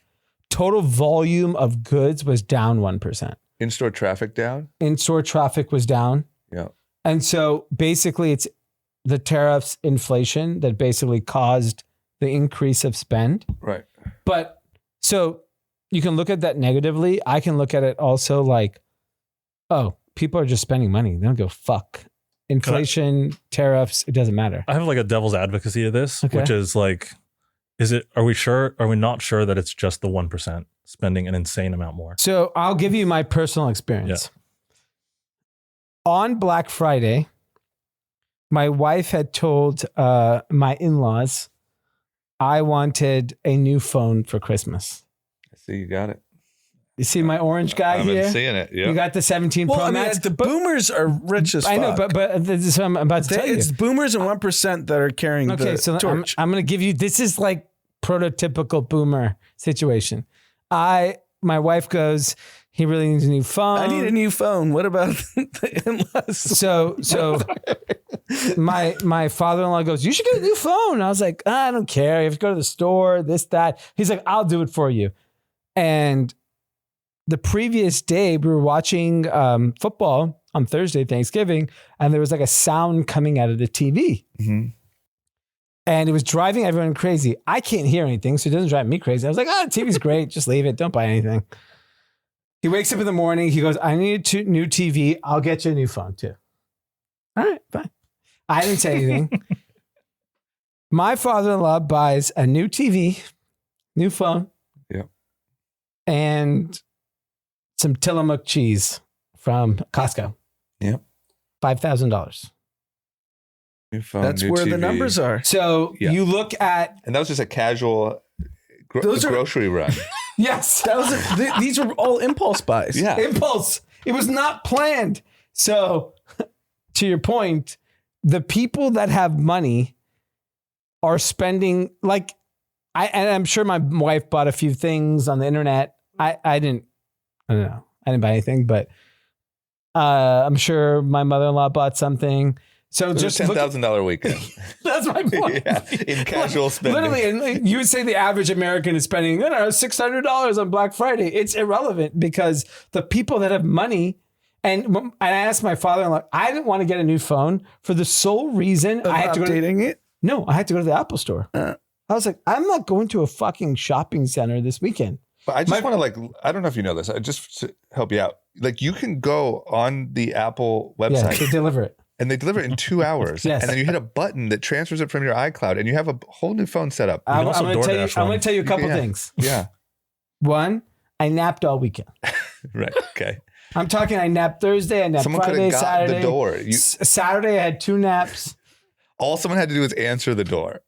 Total volume of goods was down 1%. In-store traffic down? In-store traffic was down. Yeah. And so basically it's the tariffs, inflation that basically caused the increase of spend. Right. But so you can look at that negatively. I can look at it also like, oh, people are just spending money. They don't go fuck. Inflation, tariffs, it doesn't matter. I have like a devil's advocacy of this, Okay. which is like, are we not sure that it's just the 1% spending an insane amount more? So I'll give you my personal experience. On Black Friday, my wife had told my in-laws I wanted a new phone for Christmas. I see you got it. You see my orange guy I've here? been seeing it. Yeah. You got the 17 Well, Pro I mean, Max. the boomers are rich as fuck. I know, but this is what I'm about to tell you. It's boomers and 1% that are carrying Okay, the so torch. I'm going to give you, this is like prototypical boomer situation. My wife goes, he really needs a new phone. I need a new phone. What about the in-laws? So my father-in-law goes, you should get a new phone. I was like, I don't care. You have to go to the store, this, that. He's like, I'll do it for you. And the previous day we were watching football on Thursday, Thanksgiving, and there was like a sound coming out of the TV. Mm-hmm. And it was driving everyone crazy. I can't hear anything, so it doesn't drive me crazy. I was like, the TV's great. Just leave it. Don't buy anything. He wakes up in the morning. He goes, I need a new TV. I'll get you a new phone too. All right, fine. I didn't say anything. My father-in-law buys a new TV, new phone. Yep. Oh, And some Tillamook cheese from Costco. Yep. $5,000. New phone, That's new where the TV. numbers are. So Yeah. you look at, And that was just a casual Those are- grocery run. yes, These were all impulse buys. Yeah. impulse. It was not planned. So to your point, the people that have money are spending and I'm sure my wife bought a few things on the internet. I don't know. I didn't buy anything, but I'm sure my mother-in-law bought something. So It was just a look at- $10,000 weekend. that's my point. Yeah, in casual spending. Literally, and you would say the average American is spending, $600 on Black Friday. It's irrelevant because the people that have money, and I asked my father-in-law, I didn't want to get a new phone for the sole reason I had to go to, Updating it. no, I had to go to the Apple store. I was like, I'm not going to a fucking shopping center this weekend. But I just want to I don't know if you know this. Just to help you out. Like you can go on the Apple Yeah, website to deliver it. and they deliver it in 2 hours. Yes. And then you hit a button that transfers it from your iCloud and you have a whole new phone set up. I'm also going to DoorDash one. tell you a couple Yeah. things. Yeah. One, I napped all weekend. Right. Okay. I'm talking, I napped Thursday, I napped Someone could Friday, have got Saturday. the door. Saturday, I had 2 naps. All someone had to do was answer the door.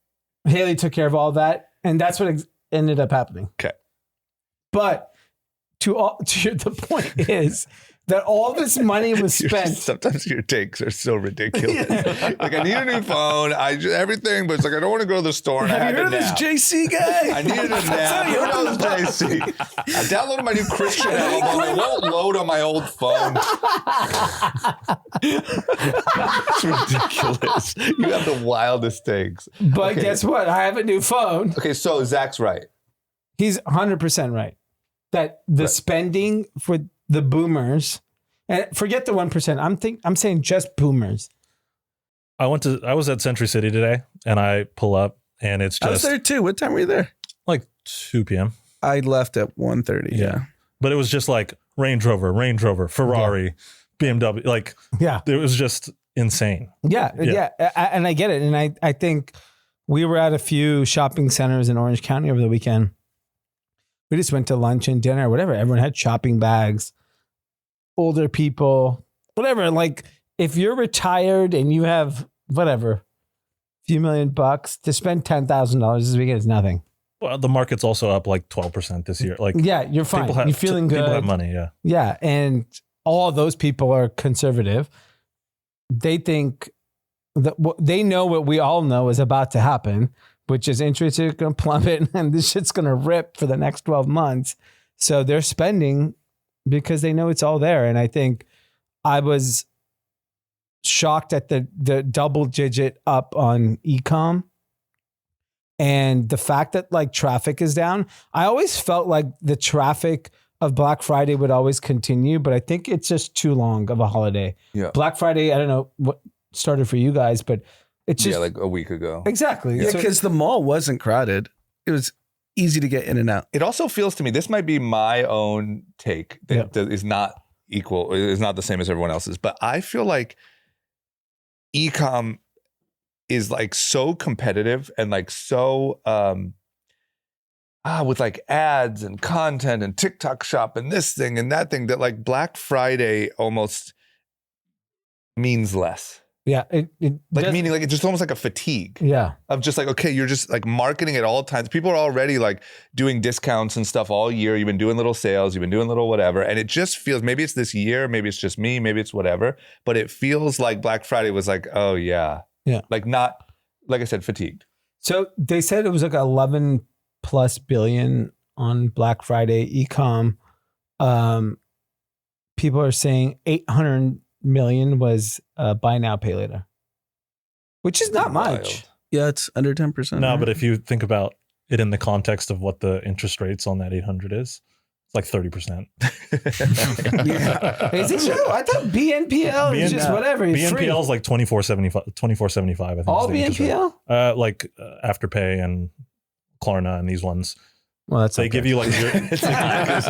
Haley took care of all that. And that's what ended up happening. Okay. But the point is that all this money was spent. Sometimes your takes are so ridiculous. Like, I need a new phone. Everything, but it's like, I don't want to go to the store. And Have you heard of this JC guy? I needed a nap. Who knows JC? I downloaded my new Christian album. It won't load on my old phone. It's ridiculous. You have the wildest takes. But Okay. guess what? I have a new phone. Okay, so Zach's right. He's 100% right. That the Right. spending for the boomers, and forget the 1%. I'm saying just boomers. I was at Century City today, and I pull up, and it's I was just there too. What time were you there? like 2 p.m. I left at 1:30. Yeah. But it was just like Range Rover, Ferrari, BMW. Like Yeah. it was just insane. Yeah. And I get it. And I think we were at a few shopping centers in Orange County over the weekend. We just went to lunch and dinner, whatever. Everyone had shopping bags, older people, whatever. Like, if you're retired and you have whatever, a few $1,000,000 to spend $10,000 this weekend is nothing. Well, the market's also up like 12% this year. Like, Yeah, you're fine. You're feeling good. People have money. Yeah. Yeah, and all those people are conservative. They think that they know what we all know is about to happen, which is interest is going to plummet and this shit's going to rip for the next 12 months. So they're spending because they know it's all there. And I think I was shocked at the double digit up on e-com. And the fact that like traffic is down, I always felt like the traffic of Black Friday would always continue, but I think it's just too long of a holiday. Yeah. Black Friday, I don't know what started for you guys, but it's just like a week ago. exactly. Yeah, So- because the mall wasn't crowded. It was easy to get in and out. It also feels to me, this might be my own take that is not equal, is not the same as everyone else's, but I feel like e-com is like so competitive and like so with like ads and content and TikTok shop and this thing and that thing that like Black Friday almost means less. yeah, it Like does- meaning like it's just almost like a fatigue yeah. of just like, okay, you're just like marketing at all times. People are already like doing discounts and stuff all year. You've been doing little sales, you've been doing little whatever. And it just feels, maybe it's this year, maybe it's just me, maybe it's whatever, but it feels like Black Friday was like, oh yeah. Yeah. Like not, like I said, fatigued. So they said it was like 11 plus billion on Black Friday e-com. People are saying 800 million was buy now, pay later, which is not much. Wild. Yeah, it's under 10%. No, but if you think about it in the context of what the interest rates on that 800 is, it's like 30%. Is it true? I thought BNPL is just whatever. It's free. BNPL is like 24.75. I think. All is the interest rate. BNPL? Like Afterpay and Klarna and these ones. Well, that's They give you like zero, It's so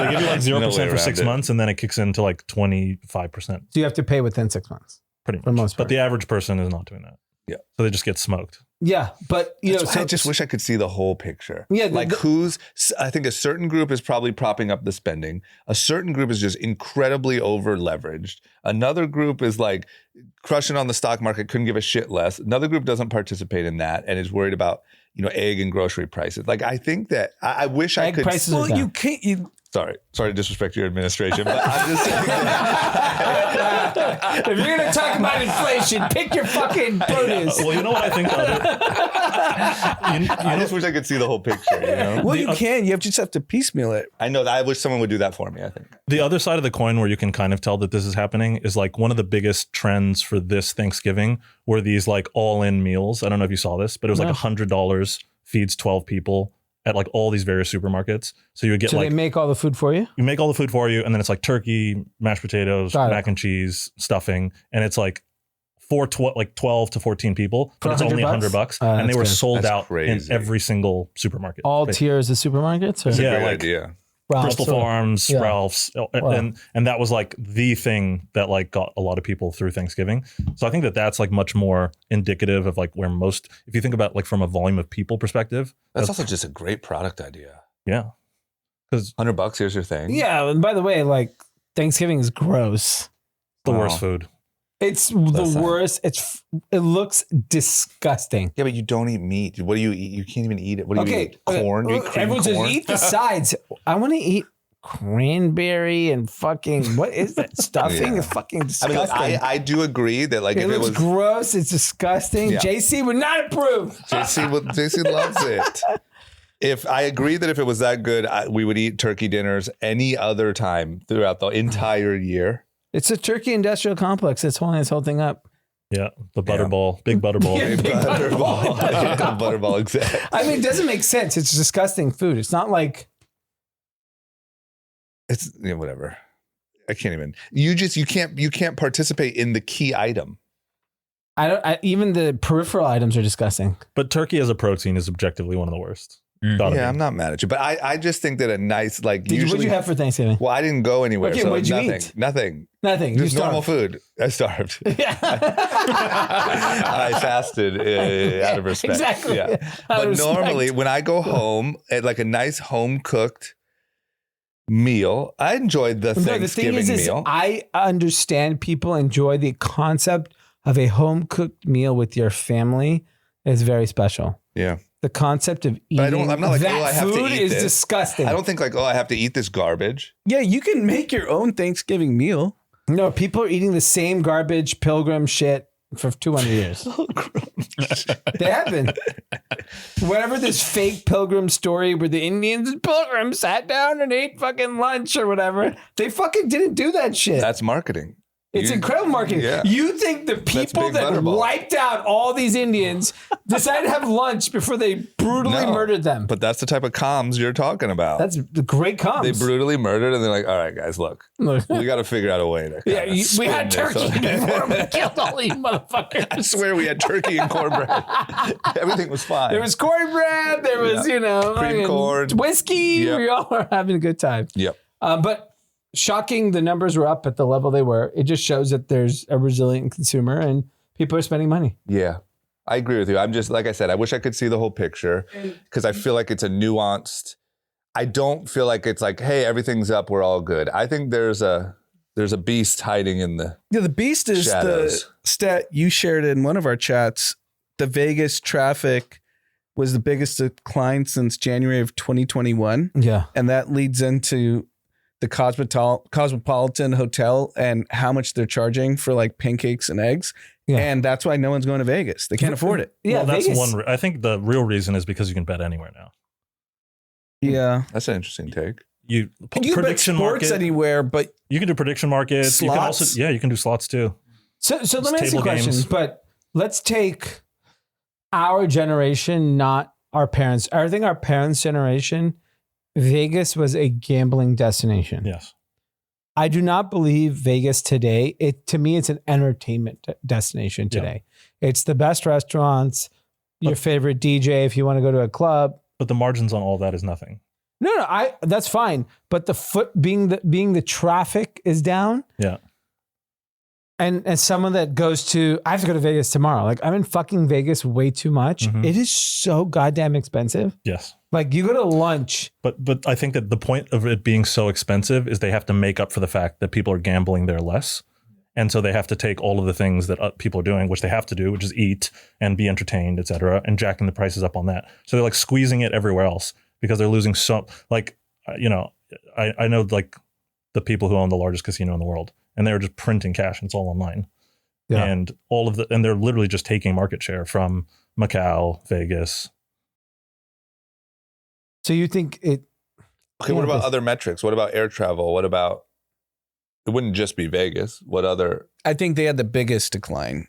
they give you like 0% no way for 6 around it. months, and then it kicks into like 25%, So you have to pay within 6 months. pretty much. For most part. But the average person is not doing that. Yeah. So they just get smoked. Yeah, but you That's know, why so I just wish I could see the whole picture. Yeah, like I think a certain group is probably propping up the spending. A certain group is just incredibly over leveraged. Another group is like crushing on the stock market, couldn't give a shit less. Another group doesn't participate in that and is worried about, egg and grocery prices. Like I think that I wish I egg could. prices are well, down. you can't. Sorry to disrespect your administration, but I'm just saying that If you're gonna talk about inflation, pick your fucking produce. Well, you know what I think of it? I just wish I could see the whole picture. Well, you can. You just have to piecemeal it. I know that. I wish someone would do that for me. I think. The other side of the coin where you can kind of tell that this is happening is like one of the biggest trends for this Thanksgiving were these like all-in meals. I don't know if you saw this, but it was like $100 feeds 12 people at like all these various supermarkets. So you would get So like they make all the food for you? you make all the food for you, and then it's like turkey, mashed potatoes, Got it. mac and cheese, stuffing, and it's like for 12 to 14 people, but For it's only $100? $100, Oh, and they that's were good. sold That's out crazy. in every single supermarket. All basically. tiers of supermarkets? Or? It's a Yeah, great like- idea. Ralph's Bristol or- Farms, Yeah. Ralph's, and that was like the thing that like got a lot of people through Thanksgiving. So I think that that's like much more indicative of like where most, if you think about like from a volume of people perspective, That's also just a great product idea. yeah, because $100, here's your thing. Yeah, and by the way, like Thanksgiving is gross. The Wow. worst food. It's That's the not- worst. It looks disgusting. Yeah, but you don't eat meat. What do you eat? You can't even eat it. What do you eat? Corn? You eat cream everyone says corn? eat the sides. I want to eat cranberry and fucking what is that stuffing? Yeah. It's fucking I disgusting. mean, look, I do agree that like it if it looks was gross. It's disgusting. Yeah. JC would not approve. JC loves it. If I agree that if it was that good, we would eat turkey dinners any other time throughout the entire year. It's a turkey industrial complex that's holding this whole thing up. Yeah, the Yeah. butterball, big butterball. Yeah. Big butterball. Yeah, butterball, exactly. I mean, it doesn't make sense. It's disgusting food. It's not like It's whatever. I can't even. You can't participate in the key item. even the peripheral items are disgusting. But turkey as a protein is objectively one of the worst. Gotta Yeah, be. I'm not mad at you, but I just think that a nice like What'd usually. you have for Thanksgiving? Well, I didn't go anywhere, Okay, so what'd you nothing. eat? Nothing. Nothing. Just You normal starved. food. I starved. Yeah. I fasted out of respect. Exactly. Yeah. Out But of respect. normally, when I go home at like a nice home cooked meal, I enjoyed the No, Thanksgiving the thing is meal. I understand people enjoy the concept of a home cooked meal with your family is very special. Yeah. The concept of eating But I'm not like, that oh, I have to food eat is this. disgusting. I don't think like, oh, I have to eat this garbage. Yeah, you can make your own Thanksgiving meal. No, people are eating the same garbage pilgrim shit for 200 years. They have been. Whatever this fake pilgrim story where the Indians and pilgrims sat down and ate fucking lunch or whatever, they fucking didn't do that shit. That's marketing. It's You- incredible marketing. Yeah. You think the people big that butterball. wiped out all these Indians decided to have lunch before they brutally No, murdered them? But that's the type of comms you're talking about. That's the great comms. They brutally murdered, and they're like, all right, guys, look, Look. we got to figure out a way to. Yeah, kinda we spin had this turkey on- before we killed all these motherfuckers. I swear we had turkey and cornbread. Everything was fine. There was cornbread. There was, Yeah. Cream fucking corn. whiskey. Yep. We all were having a good time. Yep. But shocking, the numbers were up at the level they were. It just shows that there's a resilient consumer and people are spending money. Yeah. I agree with you. I'm just, like I said, I wish I could see the whole picture because I feel like it's a nuanced. I don't feel like it's like, hey, everything's up, we're all good. I think there's a beast hiding in the. Yeah, the beast is Shadows. the stat you shared in one of our chats. The Vegas traffic was the biggest decline since January of 2021. Yeah. And that leads into the Cosmopolitan Hotel and how much they're charging for like pancakes and eggs. Yeah. And that's why no one's going to Vegas. They can't afford it. Yeah, well, that's Vegas. one. I think the real reason is because you can bet anywhere now. Yeah. That's an interesting take. You You can bet prediction sports market. anywhere, but You can do prediction markets. You can also, Slots? yeah, you can do slots too. So let It's me ask you a table question, games. but let's take our generation, not our parents. I think our parents' generation, Vegas was a gambling destination. Yes. I do not believe Vegas today. To me, it's an entertainment destination Yeah. today. It's the best restaurants, your favorite DJ if you want to go to a club. But the margins on all that is nothing. No, that's fine. But the foot being the traffic is down. Yeah. And as someone that goes to, I have to go to Vegas tomorrow. Like I'm in fucking Vegas way too much. Mhm. It is so goddamn expensive. Yes. Like you go to lunch. But I think that the point of it being so expensive is they have to make up for the fact that people are gambling there less. And so they have to take all of the things that people are doing, which they have to do, which is eat and be entertained, et cetera, and jacking the prices up on that. So they're like squeezing it everywhere else because they're losing so, like, I know like the people who own the largest casino in the world and they're just printing cash and it's all online. Yeah. And and they're literally just taking market share from Macau, Vegas. So you think it? Okay, what about other metrics? What about air travel? What about? It wouldn't just be Vegas. What other? I think they had the biggest decline.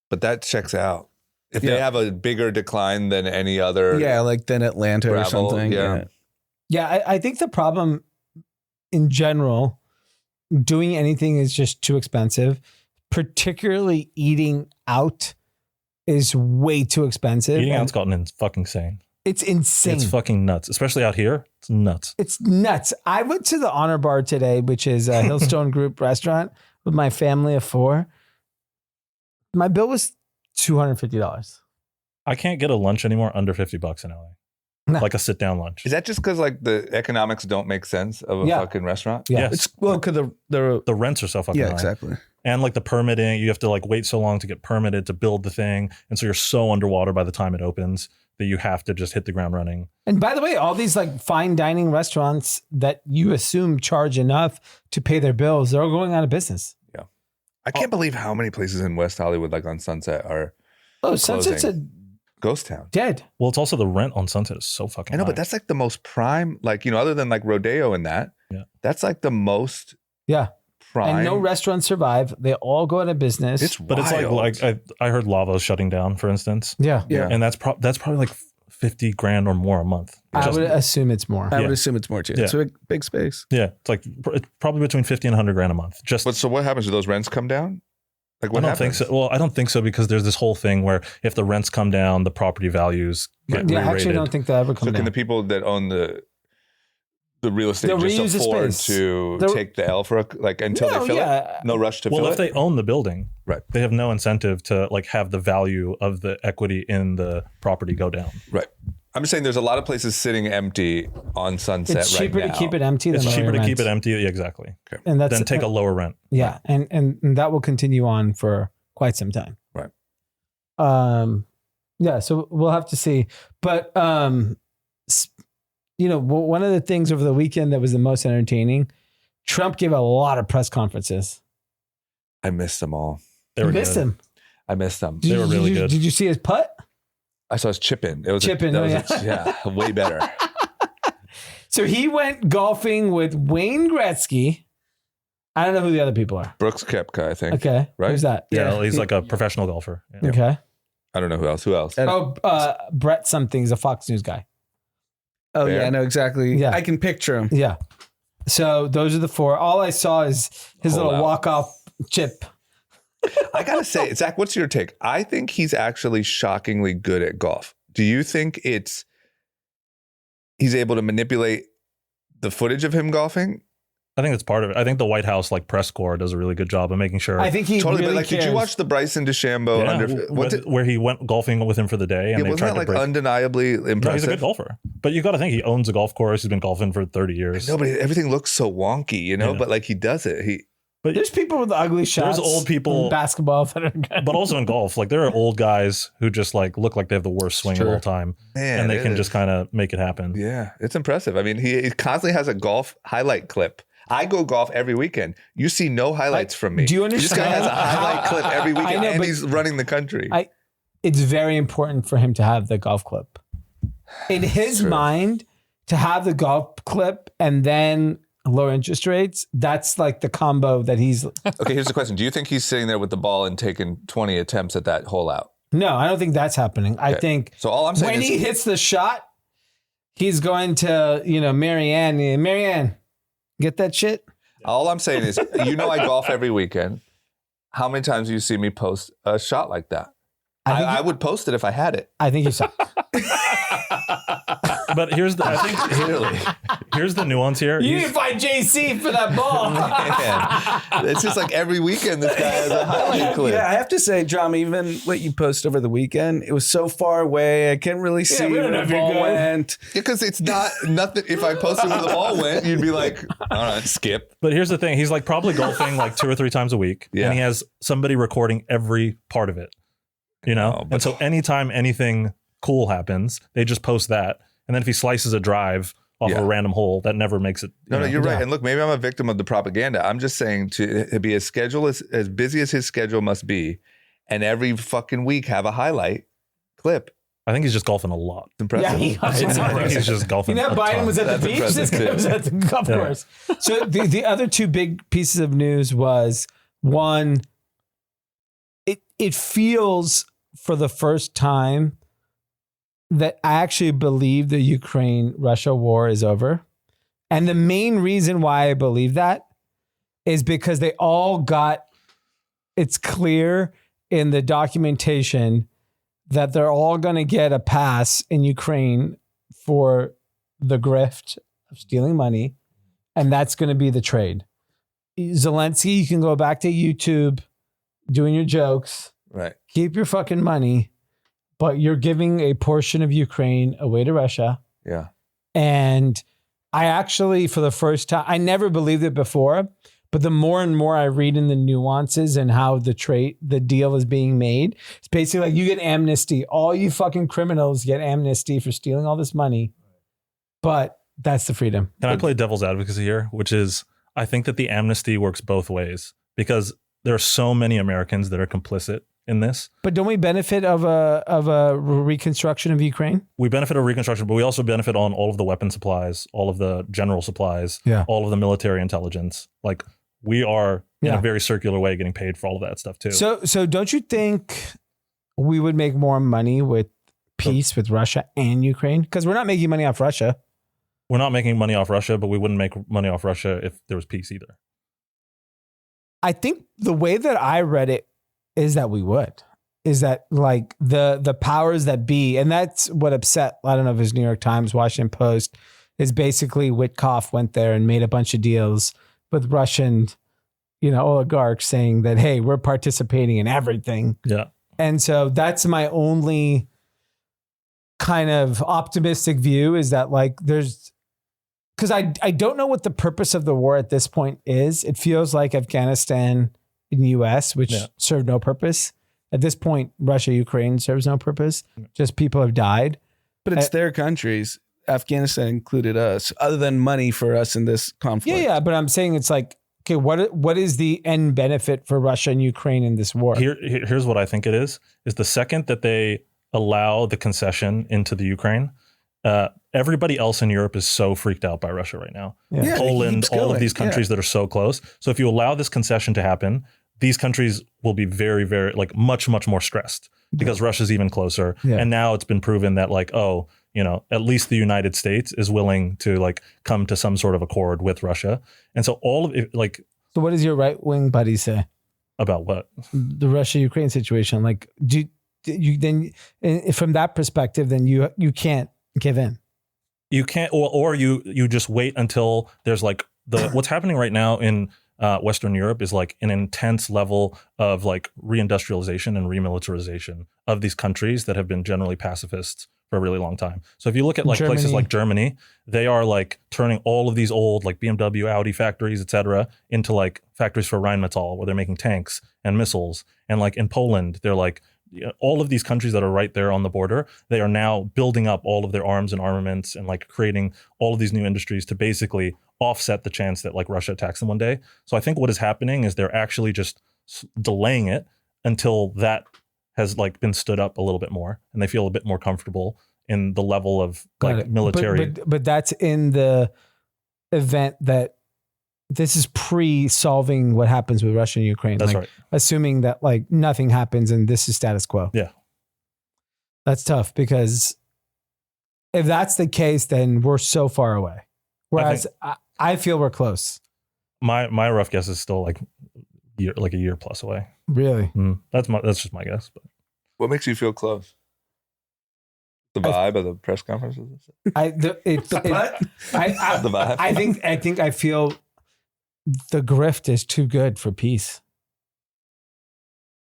But that checks out. If Yeah. they have a bigger decline than any other. Yeah, like then Atlanta or Travel, something. yeah. Yeah, I think the problem in general, doing anything is just too expensive. Particularly eating out is way too expensive. Eating and out's gotten fucking insane. It's insane. It's fucking nuts, especially out here. It's nuts. It's nuts. I went to the Honor Bar today, which is a Hillstone Group restaurant with my family of 4. My bill was $250. I can't get a lunch anymore under $50 in LA. No. like a sit down lunch. Is that just because like the economics don't make sense of a Yeah. fucking restaurant? Yeah. Yes. It's because The rents are so fucking yeah, high. exactly. And like the permitting, you have to like wait so long to get permitted to build the thing. And so you're so underwater by the time it opens that you have to just hit the ground running. And by the way, all these like fine dining restaurants that you assume charge enough to pay their bills, they're all going out of business. I can't believe how many places in West Hollywood, like on Sunset, are Oh, Sunset's a ghost town. dead. Well, it's also the rent on Sunset is so fucking I know, high. but that's like the most prime, like, you know, other than like Rodeo and that, Yeah. that's like the most Yeah. prime. And no restaurants survive. They all go out of business. It's But it's wild. like I heard Lava's shutting down, for instance. yeah. Yeah. And that's probably like 50 grand or more a month. I Just- would assume it's more. I Yeah. would assume it's more too. Yeah. It's a big space. yeah, it's like it's probably between 50 and 100 grand a month. Just But so what happens? Do those rents come down? Like what I don't happens? think so. Well, I don't think so because there's this whole thing where if the rents come down, the property values get Yeah, I re-rated. actually don't think they'll ever come So can down. the people that own the real estate They'll reuse just the afford space. to They'll- take the L for like until No, they fill yeah. it? No rush to Well, fill if it? they own the building, Right. they have no incentive to like have the value of the equity in the property go down. Right. I'm just saying there's a lot of places sitting empty on Sunset It's right cheaper now. to keep it empty than It's cheaper to lower keep it rent. empty. Yeah, exactly. And that's Then take a lower rent. yeah, and that will continue on for quite some time. Right. Yeah, so we'll have to see. But you know, one of the things over the weekend that was the most entertaining, Trump gave a lot of press conferences. I missed them all. They You were missed good. him. I missed them. They were really good. Did you see his putt? I saw his chip in. It was Chip in, that oh, was yeah, way better. So he went golfing with Wayne Gretzky. I don't know who the other people are. Brooks Koepka, I think. Okay, Right? Who's that? Yeah, he's like a professional golfer. Yeah. Okay. I don't know who else. Who else? Oh, Brett something. He's a Fox News guy. Oh Fair. yeah, I know exactly. Yeah. I can picture him. Yeah. So those are the four. All I saw is his Hold little out. walk-off chip. I gotta say, Zach, what's your take? I think he's actually shockingly good at golf. Do you think he's able to manipulate the footage of him golfing? I think that's part of it. I think the White House like press corps does a really good job of making sure. I think he Totally, really but like, cares. did you watch the Bryson DeChambeau Yeah, under? What's it? where he went golfing with him for the day, and Yeah, they wasn't tried that to like break. undeniably No, he's a impressive? good golfer, but you got to think he owns a golf course. He's been golfing for 30 years. No, but everything looks so wonky, you know. Yeah. But like he does it. There's people with ugly shots. old people- in basketball that are good. But also in golf, like there are old guys who just like look like they have the worst swing of Sure. all time, Man, and they it can is- just kind of make it happen. Yeah, it's impressive. I mean, he constantly has a golf highlight clip. I go golf every weekend. You see no highlights from me. Do you This guy has a understand? highlight clip every I weekend, know, and but he's running the country. It's very important for him to have the golf clip. In his True. mind, to have the golf clip and then low interest rates, that's like the combo that he's. Okay, here's the question: do you think he's sitting there with the ball and taking 20 attempts at that hole out? No, I don't think that's happening. I Okay. think So all I'm saying when is, he hits the shot, he's going to, Marianne, get that shit. all I'm saying is, you know, I golf every weekend. How many times do you see me post a shot like that? I would post it if I had it. I think you suck. But here's the Clearly, here's the nuance here. You He's- need to find JC for that ball. man, it's just like every weekend this guy has a highlight clip. Yeah, I have to say, John, even what you posted over the weekend, it was so far away. I can't really see we don't where know the if you're ball good. went. Because it's not nothing. If I posted where the ball went, you'd be like, all right, skip. But here's the thing: he's like probably golfing like 2 or 3 times a week, Yeah. and he has somebody recording every part of it. You know, Oh, but- and so anytime anything cool happens, they just post that, and then if he slices a drive off Yeah. a random hole, that never makes it. No, you know. you're right. Yeah. And look, maybe I'm a victim of the propaganda. I'm just saying to be as busy as his schedule must be, and every fucking week have a highlight clip. I think he's just golfing a lot. It's impressive. Yeah, he- I think he's just You golfing. know, a Biden ton. was at That's the beach. This impressive, guy too. was at the golf Yeah. course. So the other two big pieces of news was one, it feels for the first time that I actually believe the Ukraine-Russia war is over. And the main reason why I believe that is because they all got, it's clear in the documentation that they're all going to get a pass in Ukraine for the grift of stealing money. And that's going to be the trade. Zelensky, you can go back to YouTube doing your jokes, Right. keep your fucking money, but you're giving a portion of Ukraine away to Russia. Yeah. And I actually, for the first time, I never believed it before, but the more and more I read in the nuances and how the deal is being made, it's basically like you get amnesty. All you fucking criminals get amnesty for stealing all this money. But that's the freedom. Can I play devil's advocacy here? Which is, I think that the amnesty works both ways because there are so many Americans that are complicit in this. But don't we benefit of a reconstruction of Ukraine? We benefit of reconstruction, but we also benefit on all of the weapon supplies, all of the general supplies, Yeah. all of the military intelligence. Like we are in Yeah. a very circular way getting paid for all of that stuff too. So don't you think we would make more money with peace with Russia and Ukraine? Because we're not making money off Russia. We're not making money off Russia, but we wouldn't make money off Russia if there was peace either. I think the way that I read it is that we would. Is that like the powers that be, and that's what upset, I don't know if it was New York Times, Washington Post, is basically Witkoff went there and made a bunch of deals with Russian, oligarchs saying that, hey, we're participating in everything. Yeah. And so that's my only kind of optimistic view is that like because I don't know what the purpose of the war at this point is. It feels like Afghanistan in the US, which served no purpose. At this point, Russia, Ukraine serves no purpose. Just people have died. But it's their countries. Afghanistan included us, other than money for us in this conflict. Yeah. But I'm saying it's like, okay, what is the end benefit for Russia and Ukraine in this war? Here's what I think it is the second that they allow the concession into the Ukraine, everybody else in Europe is so freaked out by Russia right now. Yeah. Poland, all of these countries that are so close. So if you allow this concession to happen, these countries will be very, very, like much, much more stressed because Russia's even closer. Yeah. And now it's been proven that like, at least the United States is willing to like come to some sort of accord with Russia. And so all of it, like. So what does your right wing buddy say? About what? The Russia-Ukraine situation. Like, do you then, from that perspective, then you can't give in. You can't, or you just wait until there's like what's happening right now in Western Europe is like an intense level of like reindustrialization and remilitarization of these countries that have been generally pacifists for a really long time. So if you look at like places like Germany, they are like turning all of these old like BMW, Audi factories, et cetera, into like factories for Rheinmetall where they're making tanks and missiles. And like in Poland, they're like, all of these countries that are right there on the border, they are now building up all of their arms and armaments and like creating all of these new industries to basically offset the chance that like Russia attacks them one day. So I think what is happening is they're actually just delaying it until that has like been stood up a little bit more and they feel a bit more comfortable in the level of like military. But that's in the event that this is pre-solving what happens with Russia and Ukraine. That's like, right. Assuming that like nothing happens and this is status quo. Yeah. That's tough because if that's the case, then we're so far away. Whereas I feel we're close. My rough guess is still like a year plus away. Really? That's just my guess. But What makes you feel close? The vibe of the press conferences? The vibe? I think I feel the grift is too good for peace.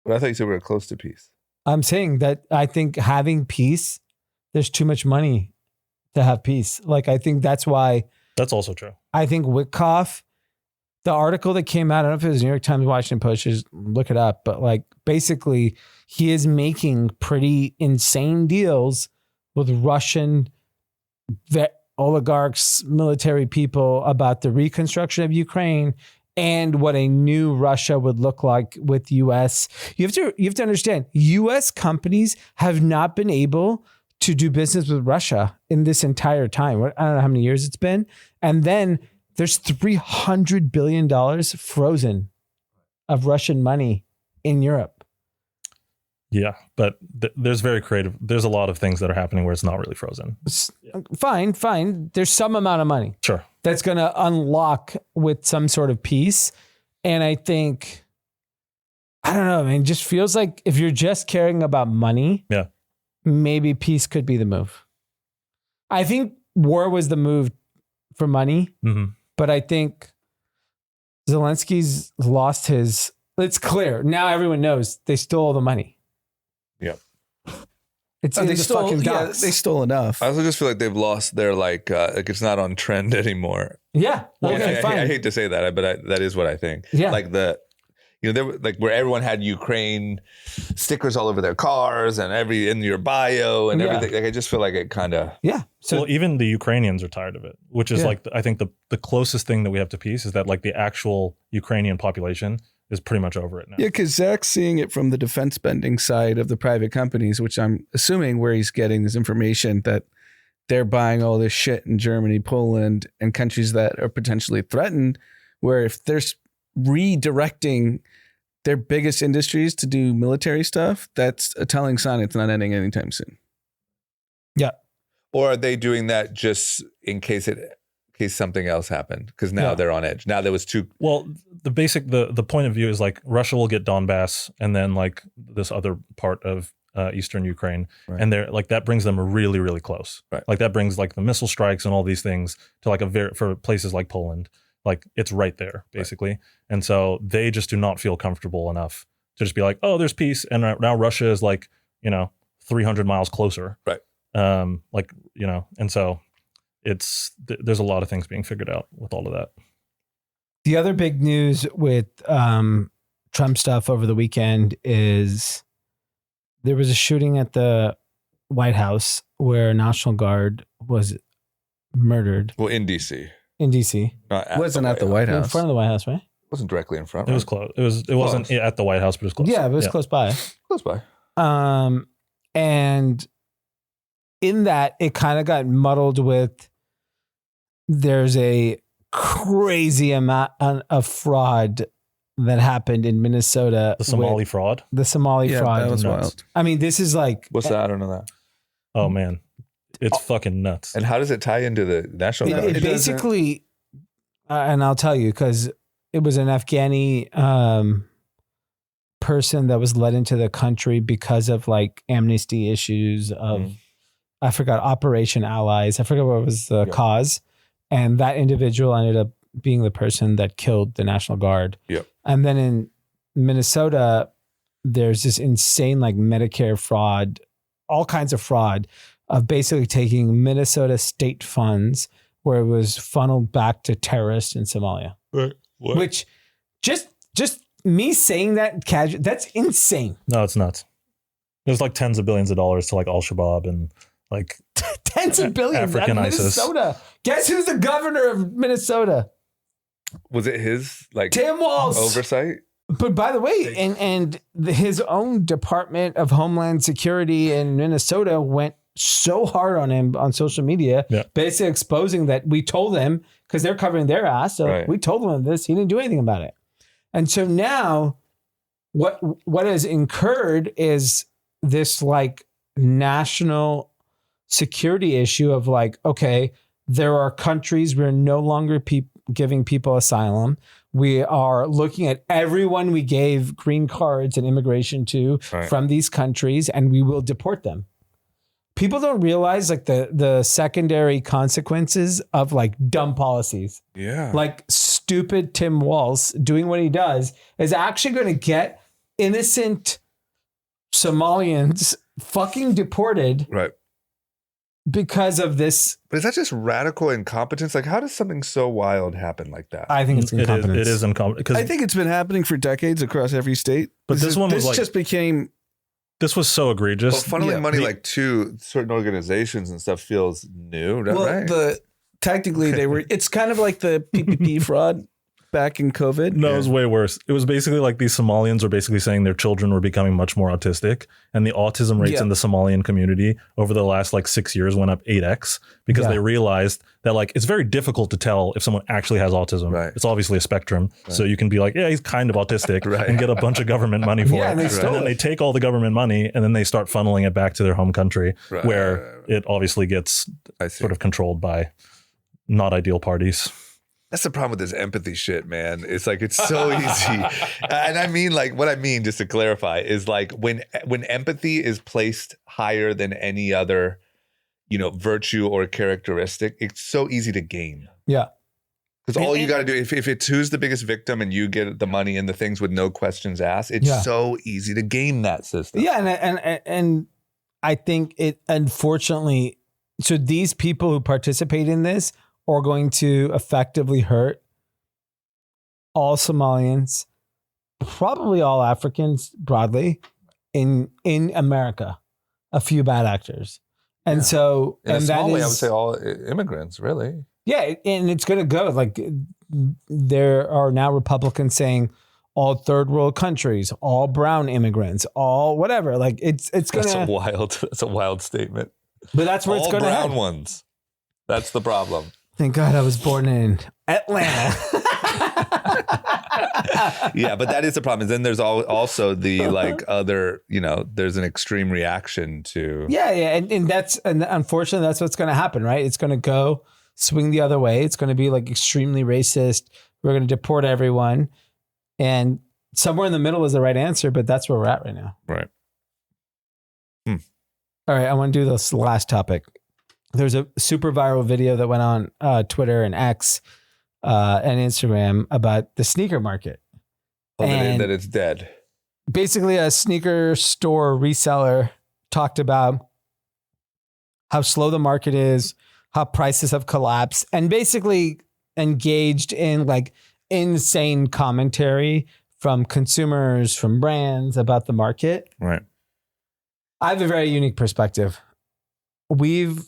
But I thought you said we were close to peace. I'm saying that I think having peace, there's too much money to have peace. Like, I think that's why. That's also true. I think Witkoff, the article that came out, I don't know if it was New York Times, Washington Post, just look it up. But like, basically, he is making pretty insane deals with Russian oligarchs, military people about the reconstruction of Ukraine and what a new Russia would look like with US. You have to understand, US companies have not been able to do business with Russia in this entire time. I don't know how many years it's been. And then there's $300 billion frozen of Russian money in Europe. Yeah, but there's a lot of things that are happening where it's not really frozen. Fine. There's some amount of money. Sure. That's going to unlock with some sort of peace. And I think, I don't know, man, it just feels like if you're just caring about money, maybe peace could be the move. I think war was the move for money, but I think Zelensky's lost it's clear. Now everyone knows they stole the money. Yep. It's in the fucking docks. they stole enough. I also just feel like they've lost their like it's not on trend anymore. Yeah. Okay, I fine. hate to say that, but that is what I think. Yeah. Like there were, like where everyone had Ukraine stickers all over their cars and in your bio and everything. Like I just feel like it kind of. Yeah. So well, even the Ukrainians are tired of it, which is like, I think the closest thing that we have to peace is that like the actual Ukrainian population is pretty much over it now. Yeah, because Zach's seeing it from the defense spending side of the private companies, which I'm assuming where he's getting this information that they're buying all this shit in Germany, Poland, and countries that are potentially threatened, where if they're redirecting their biggest industries to do military stuff, that's a telling sign it's not ending anytime soon. yeah. Or are they doing that just in case something else happened? Because now they're on edge. Now there was two. Well, the point of view is like Russia will get Donbass and then like this other part of eastern Ukraine, and they're like that brings them really, really close. Right. Like that brings like the missile strikes and all these things to like for places like Poland, like it's right there basically. Right. And so they just do not feel comfortable enough to just be like, oh, there's peace, and now Russia is like 300 miles closer. Right. Like and so. There's a lot of things being figured out with all of that. The other big news with Trump stuff over the weekend is there was a shooting at the White House where a National Guard was murdered. Well, in DC. In DC. It wasn't at the White House. In front of the White House, right? It wasn't directly in front. It was close. It wasn't at the White House, but it was close. Yeah, it was close by. Close by. And in that, it kind of got muddled with there's a crazy amount of fraud that happened in Minnesota. The Somali fraud? The Somali fraud. That was wild. I mean, this is like... What's that? I don't know that. Oh, man. It's fucking nuts. And how does it tie into the National Guard? It basically... and I'll tell you, because it was an Afghani person that was led into the country because of like amnesty issues of... I forgot, Operation Allies. I forgot what was the cause. And that individual ended up being the person that killed the National Guard. Yep. And then in Minnesota, there's this insane like Medicare fraud, all kinds of fraud of basically taking Minnesota state funds where it was funneled back to terrorists in Somalia. Right. What? Which just me saying that casual, that's insane. No, it's nuts. There's like tens of billions of dollars to like Al-Shabaab and like tens of billions out of African ISIS. Minnesota. Guess who's the governor of Minnesota? Was it his like Tim Walz. oversight? But by the way, his own Department of Homeland Security in Minnesota went so hard on him on social media, basically exposing that we told him, because they're covering their ass. So we told him this. He didn't do anything about it. And so now what has incurred is this like national security issue of like, okay, there are countries we're no longer giving people asylum. We are looking at everyone we gave green cards and immigration to from these countries, and we will deport them. People don't realize like the secondary consequences of like dumb policies. Yeah. Like stupid Tim Walz doing what he does is actually going to get innocent Somalians fucking deported. Right. Because of this. But is that just radical incompetence? Like, how does something so wild happen like that? I think it's incompetence. It is incompetence. I think it's been happening for decades across every state. But this one was like, just became... This was so egregious. Well, funneling money like to certain organizations and stuff feels new, right? Technically they were... It's kind of like the PPP fraud back in COVID. No, it was way worse. It was basically like these Somalians were basically saying their children were becoming much more autistic, and the autism rates in the Somalian community over the last like 6 years went up 8x because they realized that like it's very difficult to tell if someone actually has autism. Right. It's obviously a spectrum. Right. So you can be like, yeah, he's kind of autistic and get a bunch of government money for it. And then they take all the government money and then they start funneling it back to their home country where it obviously gets sort of controlled by not ideal parties. That's the problem with this empathy shit, man. It's like, it's so easy. And I mean, like, what I mean, just to clarify, is like when empathy is placed higher than any other, virtue or characteristic, it's so easy to gain. Yeah. Because all you got to do, if it's who's the biggest victim and you get the money and the things with no questions asked, it's so easy to game that system. Yeah. And I think it, unfortunately, so these people who participate in this are going to effectively hurt all Somalians, probably all Africans broadly in America. A few bad actors. And so, In a and small that way, I would is, say all immigrants, really. yeah, and it's going to go like there are now Republicans saying all third world countries, all brown immigrants, all whatever. Like it's going to, That's a wild statement. but that's where it's All going to brown head. ones. That's the problem. Thank God I was born in Atlanta. Yeah, but that is the problem. Then there's also the like other, there's an extreme reaction to. Yeah, and unfortunately that's what's going to happen, right? It's going to go swing the other way. It's going to be like extremely racist. We're going to deport everyone, and somewhere in the middle is the right answer. But that's where we're at right now. Right. All right, I want to do this last topic. There's a super viral video that went on Twitter and X and Instagram about the sneaker market. And that it's dead. basically a sneaker store reseller talked about how slow the market is, how prices have collapsed, and basically engaged in like insane commentary from consumers, from brands about the market. Right. I have a very unique perspective. We've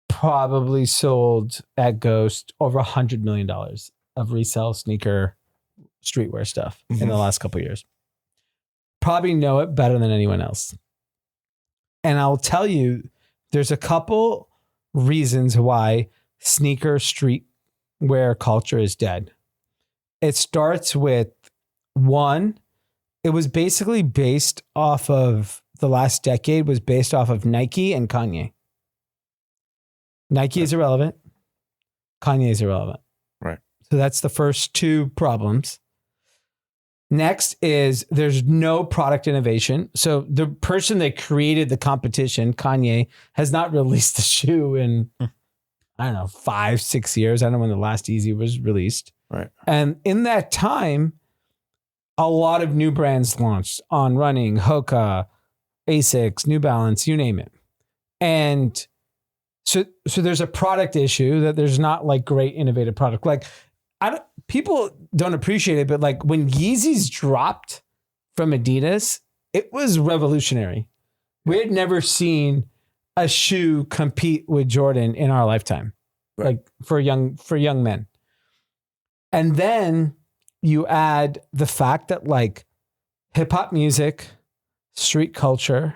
probably sold at Ghost over $100 million of resale sneaker streetwear stuff in the last couple of years. Probably know it better than anyone else. And I'll tell you, there's a couple reasons why sneaker streetwear culture is dead. It starts with one, it was basically based off of the last decade was based off of Nike and Kanye. Nike is irrelevant. Kanye is irrelevant. Right. So that's the first two problems. Next is there's no product innovation. So the person that created the competition, Kanye, has not released the shoe in, I don't know, 5-6 years. I don't know when the last Yeezy was released. Right. And in that time, a lot of new brands launched On Running, Hoka, Asics, New Balance, you name it. And so there's a product issue that there's not like great innovative product. Like people don't appreciate it, but like when Yeezys dropped from Adidas, it was revolutionary. We had never seen a shoe compete with Jordan in our lifetime, right. like for young men. And then you add the fact that like hip hop music, street culture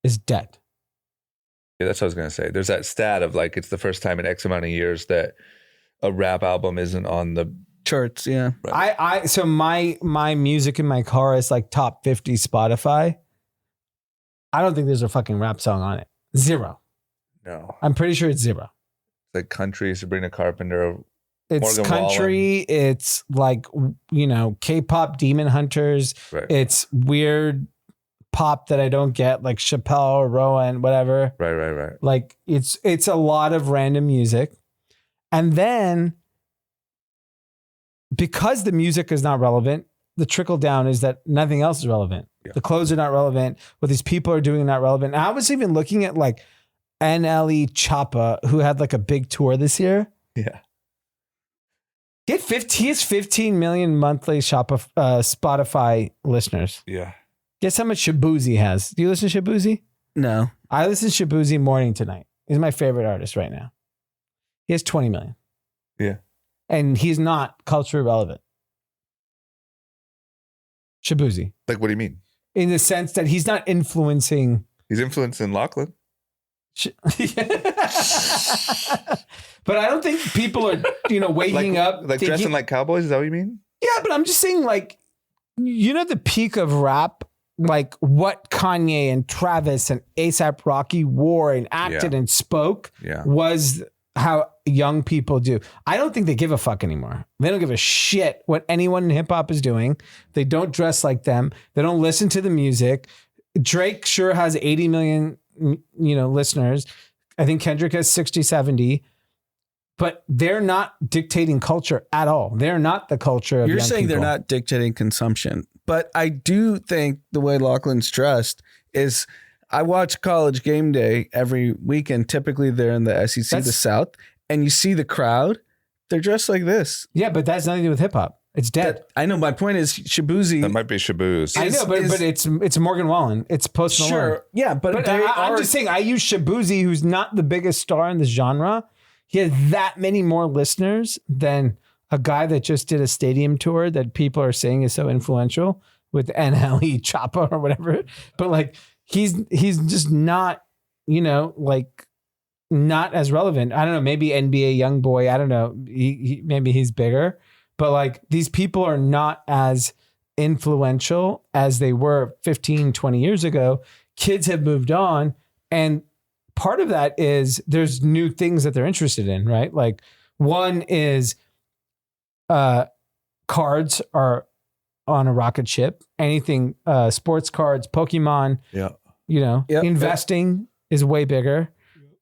is dead. Yeah, that's what I was going to say. There's that stat of like, it's the first time in X amount of years that a rap album isn't on the charts. Yeah. Right. So my music in my car is like top 50 Spotify. I don't think there's a fucking rap song on it. Zero. No. I'm pretty sure it's zero. It's like country, Sabrina Carpenter. It's Morgan country. Wallen. It's like, K-pop Demon Hunters. Right. It's weird pop that I don't get, like Chappelle, Rowan, whatever. Right. Like it's a lot of random music. And then because the music is not relevant, the trickle down is that nothing else is relevant. Yeah. The clothes are not relevant. What these people are doing are not relevant. And I was even looking at like NLE Choppa, who had like a big tour this year. Yeah. He has 15 million monthly Spotify listeners. Yeah. Guess how much Shabuzi has? Do you listen to Shabuzi? No. I listen to Shabuzi morning to night. He's my favorite artist right now. He has 20 million. Yeah. And he's not culturally relevant. Shabuzi. Like, what do you mean? In the sense that he's not influencing. He's influencing Locklin. But I don't think people are, waking up. Like thinking, dressing like cowboys? Is that what you mean? Yeah, but I'm just saying, like, the peak of rap, like what Kanye and Travis and A$AP Rocky wore and acted and spoke was how young people do. I don't think they give a fuck anymore. They don't give a shit what anyone in hip hop is doing. They don't dress like them. They don't listen to the music. Drake sure has 80 million, listeners. I think Kendrick has 60, 70. But they're not dictating culture at all. They're not the culture of You're young saying people. They're not dictating consumption. But I do think the way Locklin's dressed is I watch College Game Day every weekend. Typically, they're in the SEC, the South, and you see the crowd. They're dressed like this. Yeah, but that's nothing to do with hip hop. It's dead. I know. My point is, Shabuzi. That might be Shaboos. I know, but it's Morgan Wallen. It's Post Malone. Sure, yeah, but I'm just saying. I use Shabuzi, who's not the biggest star in this genre. He has that many more listeners than a guy that just did a stadium tour that people are saying is so influential with NLE Choppa or whatever. But like, he's just not, like, not as relevant. I don't know. Maybe NBA YoungBoy. I don't know. He maybe he's bigger. But like, these people are not as influential as they were 15, 20 years ago. Kids have moved on. And part of that is there's new things that they're interested in, right? Like, one is cards are on a rocket ship. Anything, sports cards, Pokemon, investing is way bigger.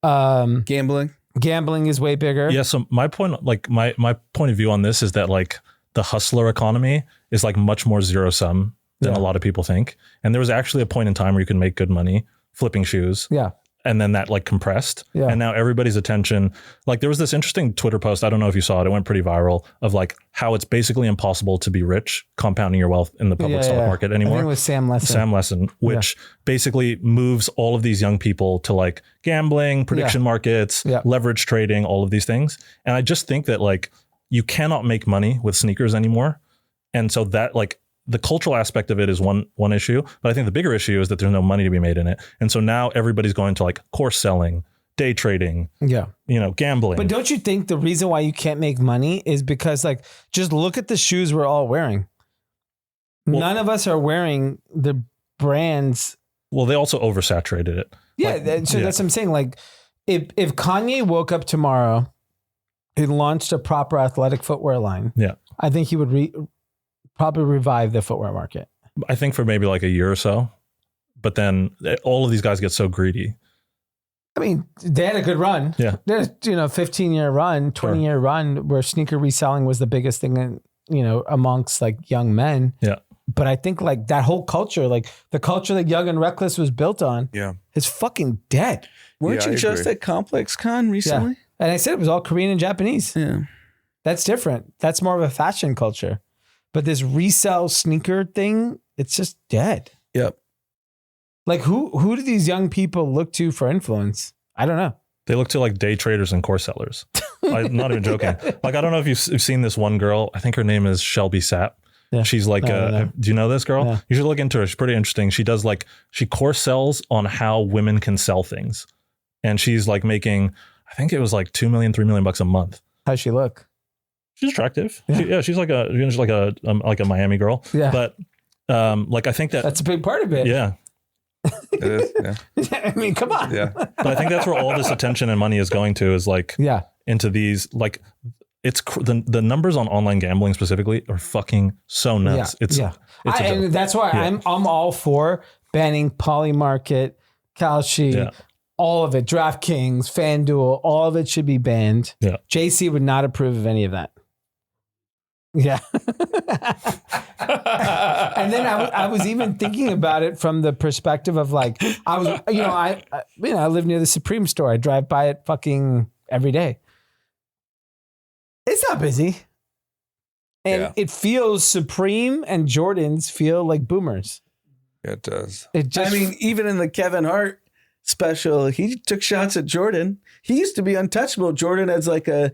Gambling is way bigger. Yeah. So my point, like my point of view on this is that like the hustler economy is like much more zero sum than a lot of people think. And there was actually a point in time where you can make good money flipping shoes. Yeah. And then that like compressed. Yeah. And now everybody's attention, like there was this interesting Twitter post. I don't know if you saw it. It went pretty viral of like how it's basically impossible to be rich, compounding your wealth in the public stock market anymore. I think it was Sam Lessin. Which basically moves all of these young people to like gambling, prediction markets, leverage trading, all of these things. And I just think that like you cannot make money with sneakers anymore. And so that like the cultural aspect of it is one issue, but I think the bigger issue is that there's no money to be made in it. And so now everybody's going to like course selling, day trading, gambling. But don't you think the reason why you can't make money is because like, just look at the shoes we're all wearing. Well, none of us are wearing the brands. Well, they also oversaturated it. Yeah. That's what I'm saying. Like if Kanye woke up tomorrow and launched a proper athletic footwear line, I think he would probably revive the footwear market. I think for maybe like a year or so, but then all of these guys get so greedy. I mean, they had a good run. Yeah. There's, 15-year run, 20-year run where sneaker reselling was the biggest thing, amongst like young men. Yeah. But I think like that whole culture, like the culture that Young and Reckless was built on is fucking dead. Weren't you just at Complex Con recently? Yeah. And I said it was all Korean and Japanese. Yeah. That's different. That's more of a fashion culture. But this resell sneaker thing, it's just dead. Yep. Like who do these young people look to for influence? I don't know. They look to like day traders and course sellers. I'm not even joking. Like, I don't know if you've seen this one girl. I think her name is Shelby Sapp. Yeah. She's like, do you know this girl? Yeah. You should look into her. She's pretty interesting. She does like, she course sells on how women can sell things. And she's like making, I think it was like 2 million, 3 million bucks a month. How's she look? She's attractive. Yeah. She's like a Miami girl. Yeah. But like, I think that's a big part of it. Yeah. It is, I mean, come on. Yeah. But I think that's where all this attention and money is going to is like, into these, like, it's the numbers on online gambling specifically are fucking so nuts. And that's why I'm all for banning Polymarket, Kalshi, all of it, DraftKings, FanDuel, all of it should be banned. Yeah. JC would not approve of any of that. Yeah. And then I was even thinking about it from the perspective of like, I was, I live near the Supreme store. I drive by it fucking every day. It's not busy. And it feels Supreme and Jordans feel like boomers. Yeah, it does. Even in the Kevin Hart special, he took shots at Jordan. He used to be untouchable. Jordan as like a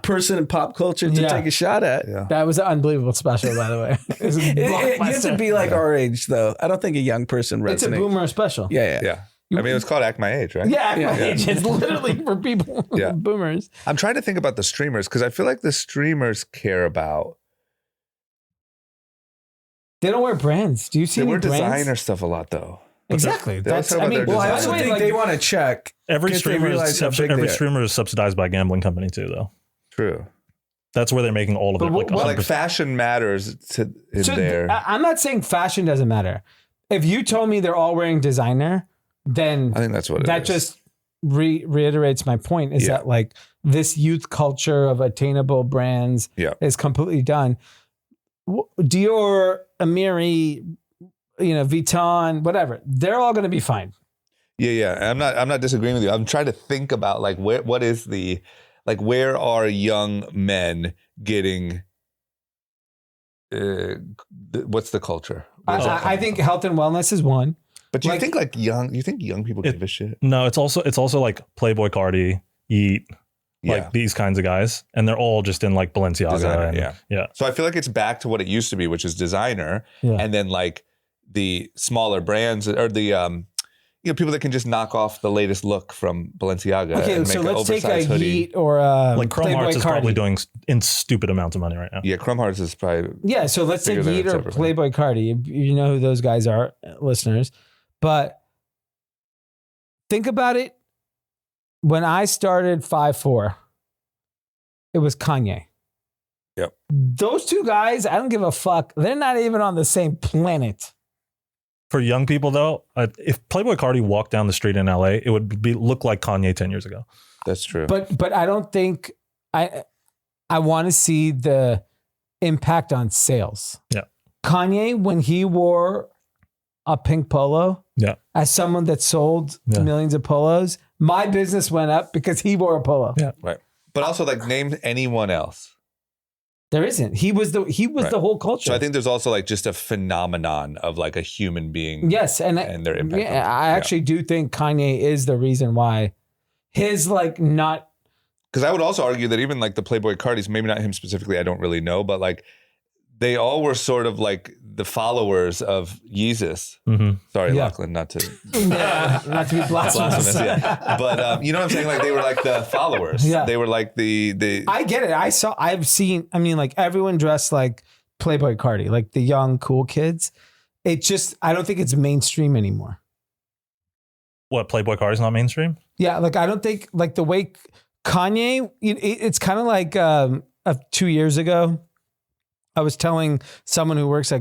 person in pop culture to take a shot at. Yeah. That was an unbelievable special, by the way. It used to be like our age, though. I don't think a young person resonates. It's a boomer special. Yeah. I mean, it's called Act My Age, right? Yeah, Act My Age. It's literally for people, boomers. I'm trying to think about the streamers because I feel like the streamers care about. They don't wear brands. Do you see they any wear brands? designer stuff a lot, though. Exactly. That's I mean, I also think they want to check. Every streamer is subsidized by a gambling company too, though. True. That's where they're making all of it. Like fashion matters there. I'm not saying fashion doesn't matter. If you told me they're all wearing designer, then I think that's what that just reiterates my point. Is that like this youth culture of attainable brands is completely done. Dior, Amiri, Vuitton, whatever. They're all going to be fine. Yeah. I'm not disagreeing with you. I'm trying to think about like what is the like where are young men getting what's the culture? I think health and wellness is one. But do you think you think young people give a shit? No, it's also like Playboy Cardi, Yeet, like Yeah. these kinds of guys, and they're all just in like Balenciaga. Designer, yeah. So I feel like it's back to what it used to be, which is designer, Yeah. and then like the smaller brands or the people that can just knock off the latest look from Balenciaga. Okay, and so make let's an take a oversized hoodie. Yeet or a Like Chrome Playboy Hearts is Cardi. probably doing in stupid amounts of money right now. Yeah, Chrome Hearts is probably Yeah, so let's take Figure that Yeet out or separately. Playboy Cardi. You know who those guys are, listeners. But think about it. When I started 5'4", it was Kanye. Yep. Those two guys, I don't give a fuck. They're not even on the same planet. For young people though, if Playboy Cardi walked down the street in LA, it would look like Kanye 10 years ago. that's true. But I don't think I want to see the impact on sales. Yeah. Kanye, when he wore a pink polo, Yeah. as someone that sold Yeah. millions of polos, my business went up because he wore a polo. Yeah. Right. But also like name anyone else. There isn't. He was Right. the whole culture. So I think there's also like just a phenomenon of like a human being. yes, and their impact. Yeah, I actually do think Kanye is the reason why his like not. Because I would also argue that even like the Playboy Cardis, maybe not him specifically, I don't really know, but like they all were sort of like the followers of Yeezus. Mm-hmm. Sorry, Yeah. Locklin, not to Not to be blasphemous. blasphemous, yeah. But you know what I'm saying? Like they were like the followers. Yeah. They were like the I get it. I've seen, I mean, like everyone dressed like Playboy Cardi, like the young, cool kids. It just, I don't think it's mainstream anymore. What, Playboy Cardi's not mainstream? Yeah. Like, I don't think like the way Kanye, it's kind of like 2 years ago, I was telling someone who works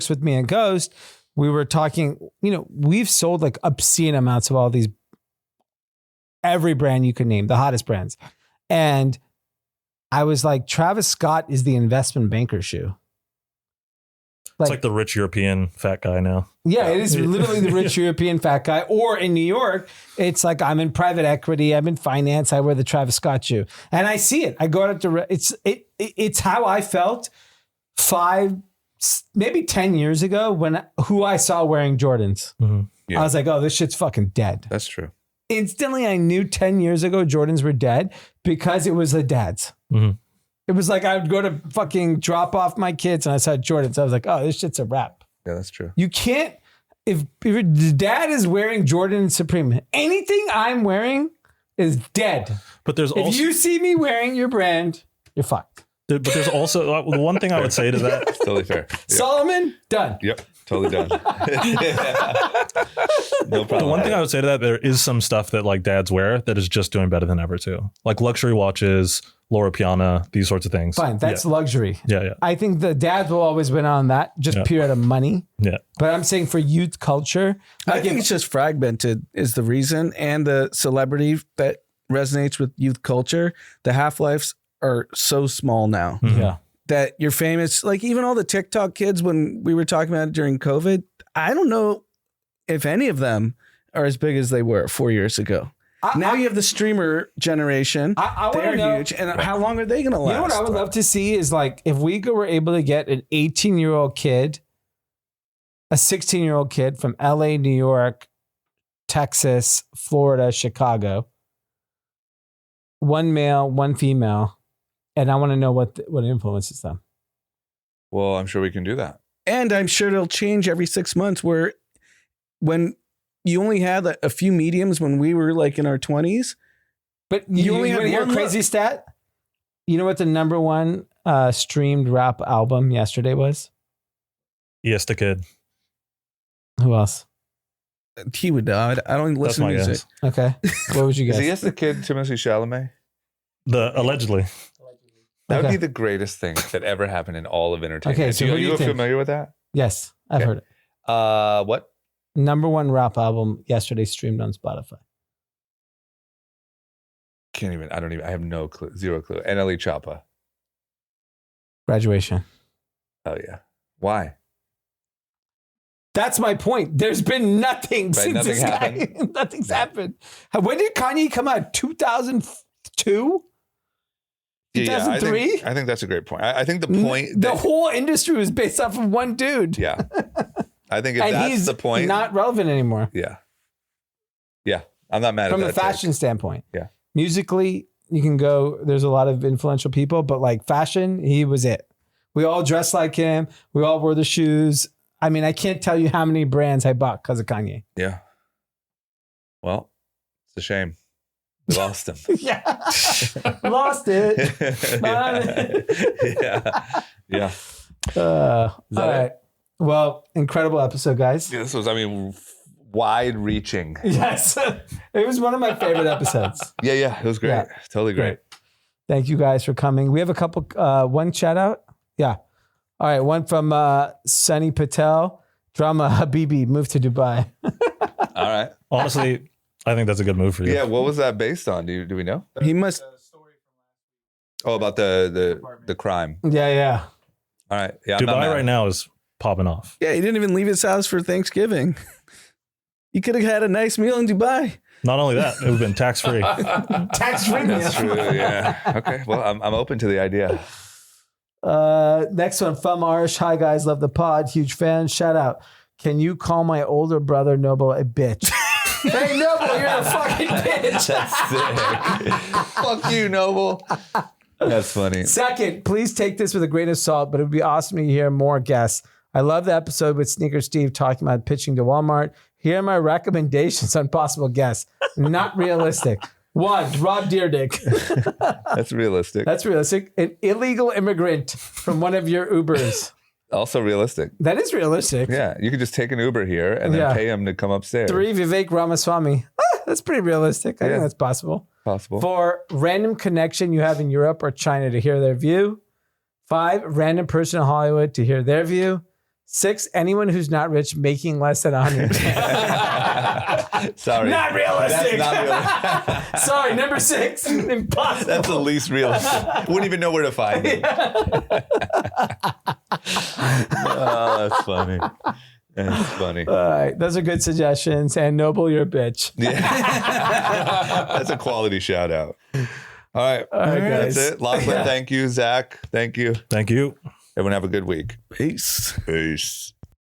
with me at Ghost, we were talking, we've sold like obscene amounts of all these, every brand you could name, the hottest brands. And I was like, Travis Scott is the investment banker shoe. It's like the rich European fat guy now. Yeah, it is literally the rich European fat guy. Or in New York, it's like I'm in private equity, I'm in finance, I wear the Travis Scott shoe. And I see it. I go out to it's how I felt 5, maybe 10 years ago when who I saw wearing Jordans. Mm-hmm. Yeah. I was like, oh, this shit's fucking dead. That's true. Instantly, I knew 10 years ago Jordans were dead because it was the dads. Mm-hmm. It was like I would go to fucking drop off my kids and I saw Jordans. I was like, oh, this shit's a wrap. Yeah, that's true. You can't, if your dad is wearing Jordan and Supreme, anything I'm wearing is dead. But there's If also you see me wearing your brand, you're fucked. but there's also the one thing I would say to that. It's totally fair. Yep. Solomon, done. Yep. Totally done. No The problem. one thing I would say to that, there is some stuff that like dads wear that is just doing better than ever too. Like luxury watches, Laura Piana, these sorts of things. Fine, that's luxury. Yeah. I think the dads will always win on that, just pure out of money. Yeah. But I'm saying for youth culture, I like think if- it's just fragmented is the reason, and the celebrity that resonates with youth culture. The half-lives are so small now yeah. that you're famous. Like even all the TikTok kids, when we were talking about it during COVID, I don't know if any of them are as big as they were 4 years ago. Now you have the streamer generation. I want They're to know. huge. And how long are they going to last? You know what I would love to see is like if we were able to get an 18-year-old kid, a 16-year-old kid from LA, New York, Texas, Florida, Chicago, one male, one female, and I want to know what influences them. Well, I'm sure we can do that. And I'm sure it'll change every 6 months, where when you only had a few mediums when we were like in our 20s. But you only want had to hear a one crazy stat? You know what the number one streamed rap album yesterday was? Yes, the kid. Who else? He would know. I don't That's listen to my music. guess. Okay. What would you Is guess? he yes the kid Timothée Chalamet? Allegedly. That would Okay. be the greatest thing that ever happened in all of entertainment. Okay, so who do you think? familiar with that? Yes, I've Okay. heard it. What? Number one rap album yesterday streamed on Spotify. I have no clue. Zero clue. NLE Choppa. Graduation. Oh yeah. Why? That's my point. There's been nothing since nothing this guy. happened. Nothing's happened. When did Kanye come out? 2002? Yeah, 2003? I think that's a great point. I think the point. The whole industry was based off of one dude. Yeah. I think if And that's he's the point. not relevant anymore Yeah. Yeah. I'm not mad from at a that. fashion standpoint. Yeah. Musically, you can go, there's a lot of influential people, but like fashion, he was it. We all dressed like him. We all wore the shoes. I mean, I can't tell you how many brands I bought because of Kanye. Yeah. Well, it's a shame. We lost him. Yeah. Lost it. yeah. Yeah. All that right. Well, incredible episode, guys. This was, wide reaching. Yes. It was one of my favorite episodes. Yeah. It was great. Yeah. Totally great. Thank you guys for coming. We have a couple, one shout out. Yeah. All right. One from Sunny Patel. Drama Habibi moved to Dubai. All right. Honestly, I think that's a good move for you. Yeah. What was that based on? Do we know? He must. Oh, about the crime. Yeah. All right. Yeah. I'm not Dubai mad. right now is popping off. Yeah, he didn't even leave his house for Thanksgiving. He could have had a nice meal in Dubai. Not only that, it would have been tax free. Tax free. That's true. Yeah. Okay. Well, I'm open to the idea. Next one from Arsh. Hi guys, love the pod. Huge fan. Shout out. Can you call my older brother Noble a bitch? Hey Noble, you're a fucking bitch. That's sick. Fuck you, Noble. That's funny. Second, please take this with a grain of salt, but it would be awesome to hear more guests. I love the episode with Sneaker Steve talking about pitching to Walmart. Here are my recommendations on possible guests. Not realistic. 1, Rob Deerdick. That's realistic. That's realistic. An illegal immigrant from one of your Ubers. Also realistic. That is realistic. Yeah. You could just take an Uber here and then Yeah. pay him to come upstairs. 3, Vivek Ramaswamy. That's pretty realistic. I think Yeah. that's possible. Possible. 4, random connection you have in Europe or China to hear their view. 5, random person in Hollywood to hear their view. 6, anyone who's not rich making less than 100. Sorry. Not realistic. That's not realistic. Sorry, number 6, impossible. That's the least realistic. Wouldn't even know where to find it. Oh, that's funny. That's funny. All right, those are good suggestions. And Noble, you're a bitch. Yeah. That's a quality shout out. All right. right, That's guys. it. Locklin, thank you. Zach, thank you. Thank you. Everyone have a good week. Peace. Peace.